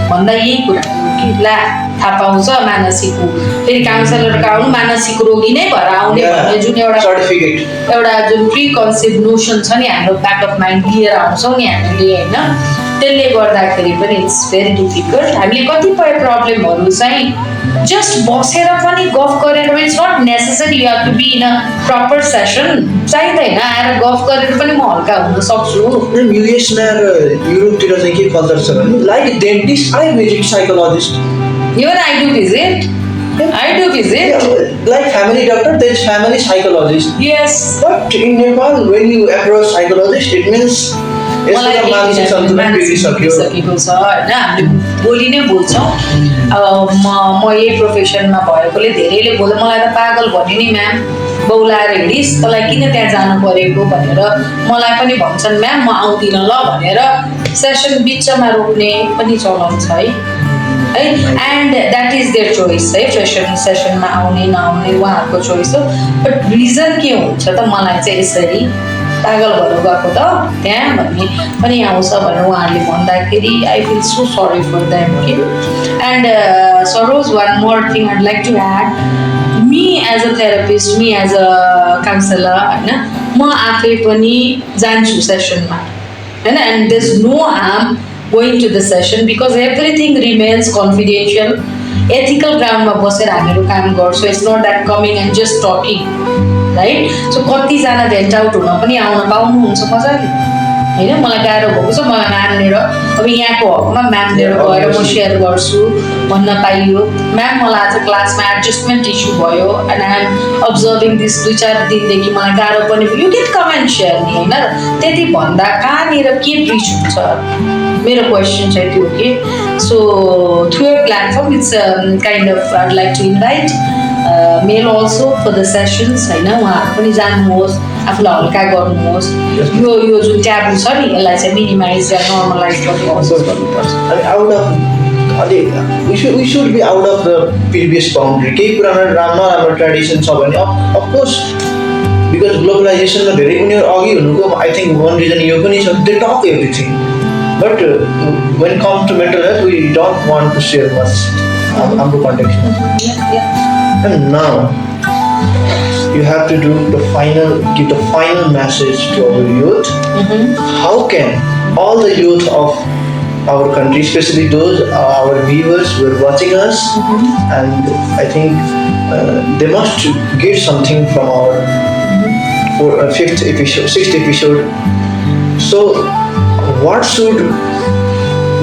भन्दा यही कुरा कि ला थाहा पाउँछ मानसिक, फेरि काउन्सिलरको आउनु मानसिक रोगी नै भएर आउने भन्ने जुन एउटा जुन प्री कन्सेप्ट नोसन छ नि हाम्रो ब्याक अफ माइन्ड लिएर आउँछौँ नि हामीले होइन, त्यसले गर्दाखेरि पनि इट्स भेरी डिफिकल्ट। हामीले कतिपय प्रब्लमहरू चाहिँ जस्ट बसेर पनि गफ गरेर, it's not necessary you have to be in a proper session, चाहिँदैन आएर गफ गरेर पनि म हल्का हुन सक्छु। युएसमा र युरोपतिर चाहिँ के कल्चर छ भने like dentist I visit psychologist, even I do visit like family doctor, there is family psychologist. Yes, but in Nepal when you approach psychologist, it means यसको त मानसिक सन्तुलन बिग्रिसक्यो छ होइन, हामीले बोली नै बोल्छौँ। अब म यही प्रोफेसनमा भएकोले धेरैले बोल्दा मलाई त पागल भन्यो नि म्याम, बौलाएर हिँडिस्, तँलाई किन त्यहाँ जानु परेको भनेर मलाई पनि भन्छन् म्याम, म आउँदिनँ ल भनेर सेसन बिचमा रोक्ने पनि चलन छ है। And that is their choice है, सेसनमा आउने नआउने उहाँहरूको चोइस हो। बट रिजन के हुन्छ त, मलाई चाहिँ यसरी पागल भएर गएको त त्यहाँ भन्ने पनि आउँछ भनेर उहाँहरूले भन्दाखेरि I feel so sorry for them के। And Saroj, one more thing I'd like to add, me as a therapist, me as a counsellor होइन, म आफै पनि जान्छु सेसनमा होइन। And there is no harm going to the session because everything remains confidential. Ethical ground ma बसेर हामीहरू काम गर्छौँ. It's not that coming and just talking, right? So कतिजना भेन्ट आउट हुन पनि आउन पाउनुहुन्छ मजाले होइन। मलाई गाह्रो भएको छ, मलाई म्याम लिएर अब यहाँको हकमा म्याम लिएर गएर म सेयर गर्छु भन्न पाइयो। म्याम मलाई आज क्लासमा एडजस्टमेन्ट इस्यु भयो and I am observing this 2-4 दिनदेखि मलाई गाह्रो पनि भयो, you get come and share नि होइन। त्यति भन्दा कहाँनिर के ब्रिच हुन्छ, मेरो क्वेसन चाहिँ त्यो के। So through a platform it's kind of I'd like to invite male also for the sessions होइन। उहाँहरू पनि जान्नुहोस्, आफूलाई हल्का गर्नुहोस्, यो जुन ट्याबु छ नि यसलाई चाहिँ मिनिमाइज या नर्मलाइज गर्ने कोसिस गर्नुपर्छ। अनि आउट अफ अलि we should be out of the previous boundary. केही पुरानो नराम्रो ट्रेडिसन छ भने अफकोर्स बिकज ग्लोबलाइजेसनमा धेरै उनीहरू अघि हुनुको आई थिङ्क वान रिजन यो पनि छ, they talk everything but when comes to mental health we don't want to share much हाम्रो कन्टेक्समा। And now you have to give the final message to our youth. How can all the youth of our country, especially those our viewers who are watching us, and I think they must get something from our 6th episode. So what should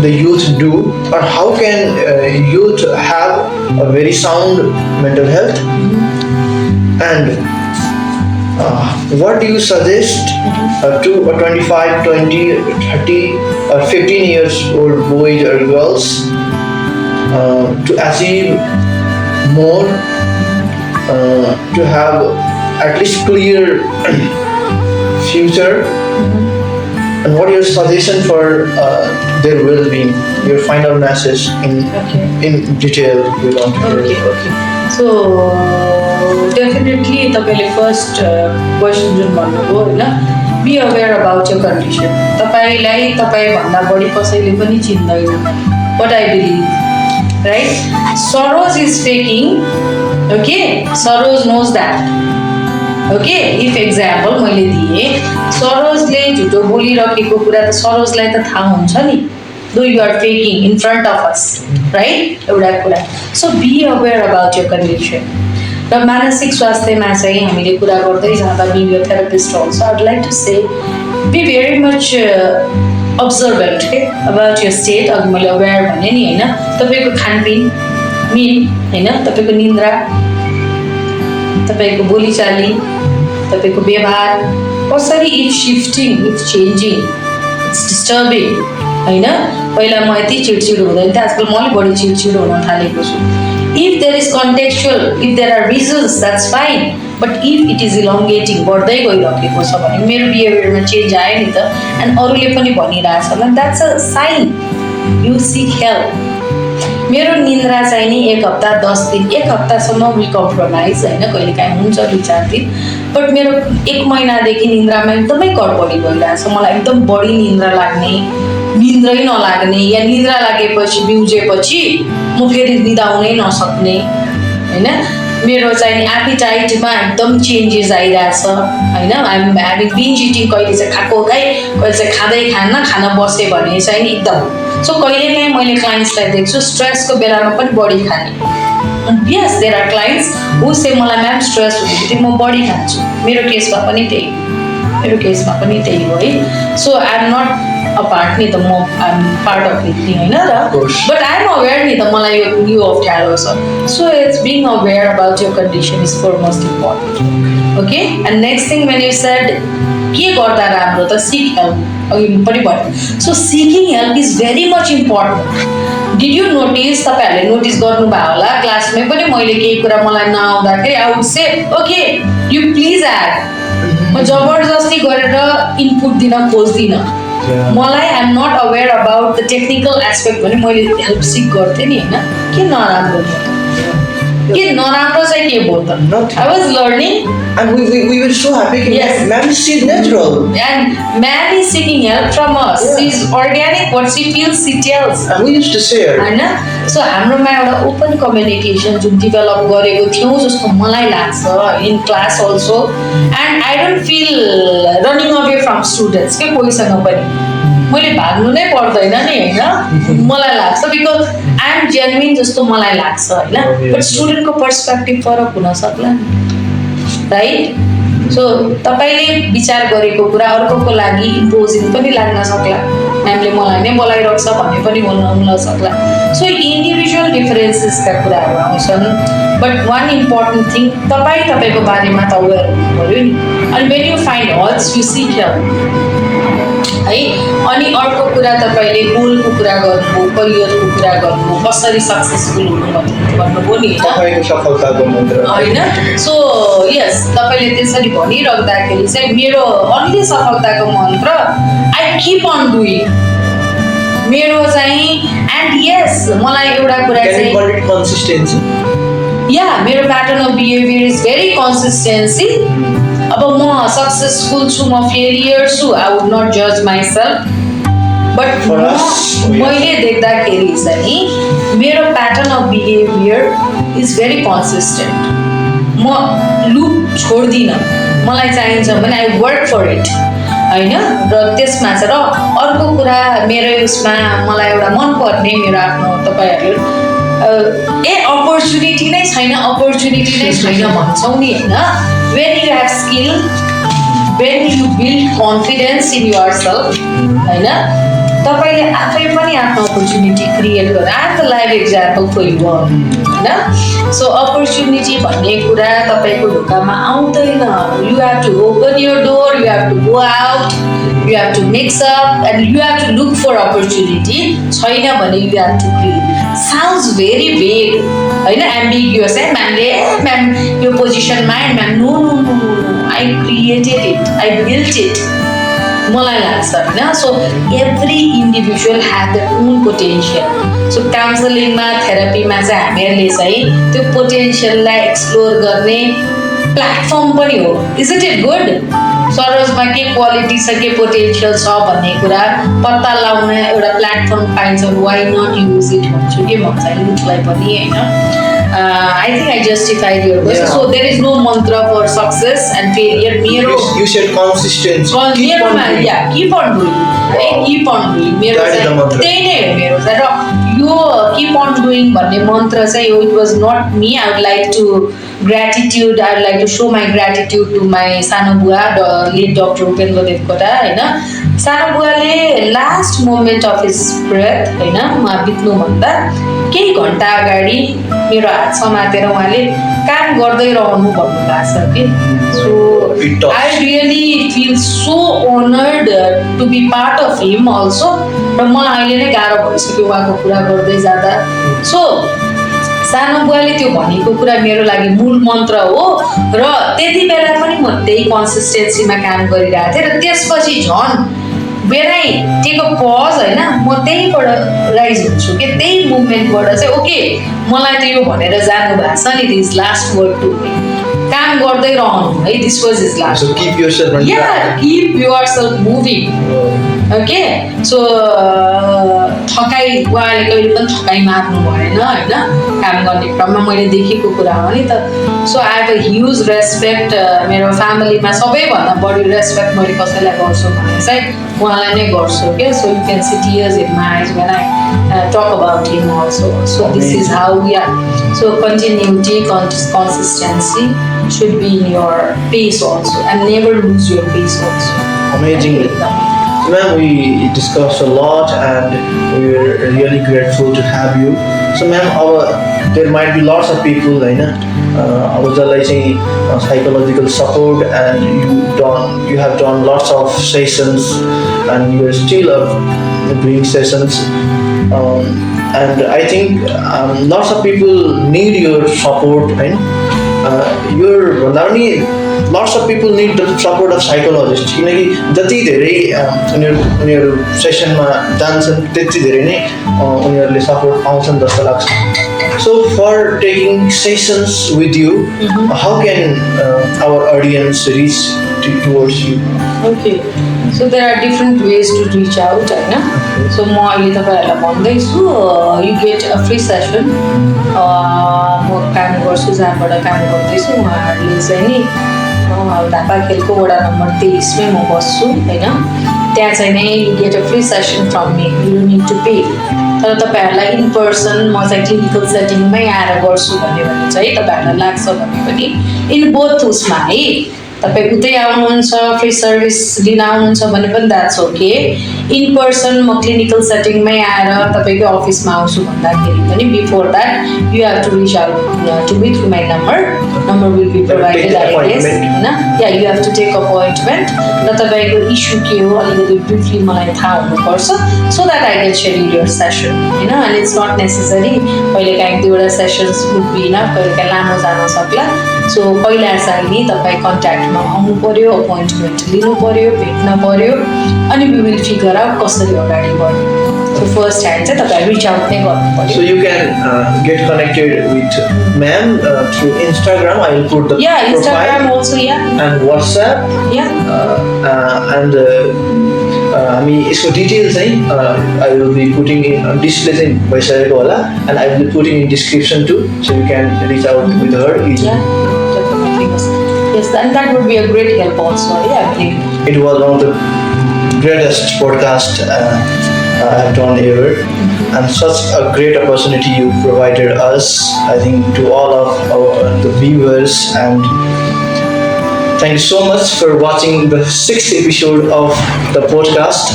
the youth do, or how can youth have a very sound mental health, and what do you suggest to a 25, 20, 30 or 15 years old boys or girls to achieve more, to have at least clear future? And what is your suggestion for their well-being? Your final message in detail we want to hear. Okay. So definitely तपाईले first question जुन भन्नुभयो होइन, be aware about your condition. तपाईँलाई तपाईँभन्दा बढी कसैले पनि चिन्दैन, what I believe, right? Saroj is faking, okay? Saroj knows that. Okay, if example मैले दिएँ, सरोजले झुटो बोलिरहेको कुरा त सरोजलाई त थाहा हुन्छ नि, though you are faking in front of us, right? एउटा कुरा। So be aware about your condition. र मानसिक स्वास्थ्यमा चाहिँ हामीले कुरा गर्दै जाँदा being a therapist also I'd like to say be very much observant के अबाउट यर स्टेट। अघि मैले अवेयर भने नि होइन, तपाईँको खानपिन होइन, तपाईँको निन्द्रा, तपाईँको बोलीचाली, तपाईँको व्यवहार कसरी if shifting, if changing, it's disturbing होइन। पहिला म यति चिडचिड हुँदैन थिएँ, आजकल म अलिक बढी चिडचिड हुन थालेको छु। If there is contextual, if there are reasons that's fine, but if it is elongating, बढ्दै गइरहेको छ भने मेरो बिहेभियरमा चेन्ज आयो नि त, एन्ड अरूले पनि भनिरहेछ भने that's a sign you seek help. मेरो निन्द्रा चाहिँ नि 1 हप्ता 10 दिन, 1 हप्तासम्म विल कम्प्रोमाइज होइन, कहिलेकाहीँ हुन्छ 2-4 दिन, बट मेरो 1 महिनादेखि निन्द्रामा एकदमै गडबडी भइरहेछ। मलाई एकदम बढी निन्द्रा लाग्ने, निन्द्रै नलाग्ने, या निन्द्रा लागेपछि बिउजेपछि म फेरि निदाउनै नसक्ने होइन। मेरो चाहिँ नि एपिटाइटमा एकदम चेन्जेस आइरहेछ होइन। आइएम ह्याभिङ बिन्ज इटिङ, कहिले चाहिँ खाएको खाइ, कहिले चाहिँ खाँदै खान बसेँ भने चाहिँ नि एकदम। सो कहिलेकाहीँ मैले क्लाइन्ट्सलाई देख्छु स्ट्रेसको बेलामा पनि बढी खाने। यस, देयर आर क्लाइन्ट्स हु से मलाई म्याम स्ट्रेस हुँदाखेरि म बढी खान्छु, मेरो केसमा पनि त्यही मेरो केसमा पनि त्यही हो है. So I'm not a part नि त म I'm part of it नि होइन र. But I'm aware नि त मलाई यो अप्ठ्यारो छ. So it's being aware about your condition is foremost important. Okay, and next thing when you said के गर्दा राम्रो त seek help अघि पनि भन्यो. So seeking help is very much important. Did you notice तपाईहरुले नोटिस गर्नुभयो होला क्लासमै पनि मैले केही कुरा मलाई नआउँदाखेरि I would say okay you please add. म जबरजस्ती गरेर इनपुट दिन खोज्दिन. मलाई I am not aware about the technical aspect भने मैले हेल्प सिक गर्थे नि हैन. के नराम्रो के नराम्रो चाहिँ के भयो त? I was learning and we were so happy. Yes. Ma'am is natural. And ma'am is seeking help from us. Yeah. She's organic. What she feels, she tells. And we used to share. हैन. So हाम्रोमा एउटा open communication जुन develop गरेको थियौँ जस्तो मलाई लाग्छ in class also. And I don't feel running away from students के कोहीसँग पनि मैले भाग्नु नै पर्दैन नि हैन. मलाई लाग्छ बिकज आई एम जेन्युइन जस्तो मलाई लाग्छ हैन. बट स्टुडेन्टको पर्सपेक्टिभ फरक हुन सक्ला राइट. सो तपाईँले विचार गरेको कुरा अर्कोको लागि इम्पोजिङ पनि लाग्न सक्ला. म्यामले मलाई नै बोलाइरहेको छ भन्ने पनि हुन सक्ला. सो इन्डिभिजुअल डिफरेन्सेसका कुराहरू आउँछन्. बट वान इम्पोर्टेन्ट थिङ तपाईँको बारेमा त अवेर हुनु पऱ्यो नि. अनि when you find hulls you seek help है. अनि अर्को कुरा तपाईँले गोलको कुरा गर्नुभयो, करियरको कुरा गर्नुभयो, कसरी सक्सेसफुल हुनु भन्नुभयो नि होइन सफलताको मन्त्र होइन. सो यस तपाईँले त्यसरी भनिराख्दाखेरि चाहिँ मेरो अन्य सफलताको मन्त्र आई किप अन डुइङ मेरो चाहिँ. एन्ड यस मलाई एउटा कुरा चाहिँ कन्सिस्टेन्सी या मेरो pattern of behaviour is very consistency. अब म सक्सेसफुल छु म फेलियर छु आई वुड नट जज माइसेल्फ. बट मैले देख्दाखेरि चाहिँ मेरो pattern of behaviour is very consistent. म लुप छोड्दिनँ. मलाई चाहिन्छ भने आई वर्क फर इट होइन. र त्यसमा चाहिँ र अर्को कुरा मेरो उसमा मलाई एउटा मनपर्ने मेरो आफ्नो तपाईँहरू अपर्च्युनिटी नै छैन भन्छौँ नि होइन. When you have skill when you build confidence in your self होइन तपाईँले आफै पनि आफ्नो अपर्च्युनिटी क्रिएट गर्नु. I am the live example for you होइन. सो अपर्च्युनिटी भन्ने कुरा तपाईँको ढोकामा आउँदैन. You have to open your door, you have to go out, you have to mix up and you have to look for opportunity. छैन भने you have to create. Sounds very भेग होइन ambiguous है. Ma'am यो पोजिसनमा ma'am no no no no I created it I built it मलाई लाग्छ होइन. So every individual have their own potential. So काउन्सलिङमा थेरापीमा चाहिँ हामीहरूले चाहिँ त्यो पोटेन्सियललाई एक्सप्लोर गर्ने प्लेटफर्म पनि हो. Is it good? सरोजमा के क्वालिटी छ के पोटेन्सियल छ भन्ने कुरा पत्ता लगाउन एउटा प्लेटफर्म पाइन्छ. वाइ नट युज इट भन्छु कि म चाहिँ युथलाई पनि होइन. I think I justified your question. Yeah. So there is no mantra for success and failure. You said consistency. Keep on doing. Yeah, keep on doing. Keep on doing. त्यही नै हो मेरो चाहिँ. र यो keep on doing भन्ने मन्त्र चाहिँ it was not me. I would like to show my gratitude to my सानो बुवा लेट डाक्टर उपेन्द्र देवकोटा होइन. सानो बुवाले last moment of his breath होइन उहाँ बित्नुभन्दा केही घन्टा अगाडि मेरो हात समातेर उहाँले काम गर्दै रहनु भन्नुभएको छ कि. So I really feel so honoured to be part of him also. र मलाई अहिले नै गाह्रो भइसक्यो उहाँको कुरा गर्दै जाँदा. सो सानो बुवाले त्यो भनेको कुरा मेरो लागि मूल मन्त्र हो. र त्यति बेला पनि म त्यही कन्सिस्टेन्सीमा काम गरिरहेको थिएँ. र त्यसपछि झन् when I take a pause होइन म त्यहीबाट राइज हुन्छु कि त्यही मुभमेन्टबाट चाहिँ ओके मलाई त यो भनेर जानु भएको छ नि. This last word to me काम गर्दै रहनु है. This was his last. So keep yourself yeah keep yourself moving. Okay so थकाइ उहाँले कहिले पनि थकाइ मार्नु भएन होइन काम गर्ने क्रममा मैले देखेको कुरा हो नि त so I have a huge respect मेरो फ्यामिलीमा सबैभन्दा बढी रेस्पेक्ट मैले कसैलाई गर्छु भने चाहिँ उहाँलाई नै गर्छु क्या so you can see tears in my eyes when I talk about him also so this is how yeah so continuity consistency should be in your pace also and never lose your pace also. Amazing. Ma'am, we discussed a lot and we're really grateful to have you. So ma'am, there might be lots of people, psychological support, and you have done lots of sessions and you're still doing sessions. And I think lots of people need your support, right? You're not only lots of people need the support of psychologists. किनकि जति धेरै उनीहरू सेसनमा जान्छन् त्यति धेरै नै उनीहरूले support पाउँछन् जस्तो लाग्छ So for taking sessions with you, how can our audience reach towards you? Okay, so there are different ways to reach out, होइन So म अहिले तपाईँहरूलाई भन्दैछु you get a free session म काम गर्छु जहाँबाट काम गर्दैछु उहाँहरूले चाहिँ नि धापाखेलको वडा नम्बर 23मै म बस्छु होइन त्यहाँ चाहिँ नै you get a free session from me, you need to pay तर तपाईँहरूलाई इन पर्सन म चाहिँ क्लिनिकल सेटिङमै आएर गर्छु भने चाहिँ तपाईँहरूलाई लाग्छ भने पनि इन बोथ उसमा है तपाईँ उतै आउनुहुन्छ फ्री सर्भिस लिन आउनुहुन्छ भने पनि द्याट्स ओके इन पर्सन म क्लिनिकल सेटिङमै आएर तपाईँकै अफिसमा आउँछु भन्दाखेरि पनि before that you have to reach out to me through my number will be provided I guess होइन या you have to take appointment र तपाईँको इस्यु के हो अलिकति ब्रिफली मलाई थाहा हुनुपर्छ so that I can schedule your session होइन एन्ड इट्स नट नेसेसरी कहिलेकाहीँ 2वटा सेसन्स वुड बी इनफ कहिलेकाहीँ लामो जान सक्ला सो पहिला चाहिँ नि तपाईँ कन्ट्याक्टमा आउनु पर्यो अपोइन्टमेन्ट लिनु पर्यो भेट्न पर्यो अनि वी विल फिगर आउट कसरी अगाडि बढ्ने सो फर्स्ट ह्यान्ड चाहिँ तपाईँ रिच आउट नै गर्नु पर्यो So you can get connected with ma'am through Instagram. I will put the Instagram profile also and WhatsApp. And हामी यसको डिटेल चाहिँ I will be putting in display चाहिँ भइसकेको होला and I will be putting in description too, so you can reach out with her easily. Definitely yes, and that would be a great help also. I think it was one of the greatest podcast I have done ever, and such a great opportunity you provided us. I think to all of the viewers, and thank you so much for watching the 6th episode of the podcast,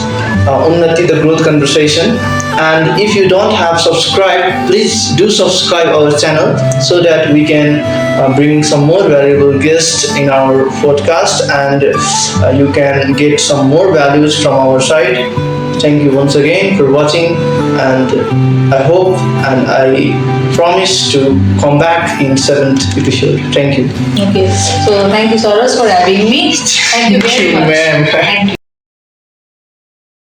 Unnati, the Growth Conversation. And if you don't have subscribed, please do subscribe our channel so that we can bring some more valuable guests in our podcast, and you can get some more values from our side. Thank you once again for watching, and I hope and I promise to come back in 7th episode. Thank you. Okay, so thank you Saroj for having me. Thank you very much. Ma'am. Thank you.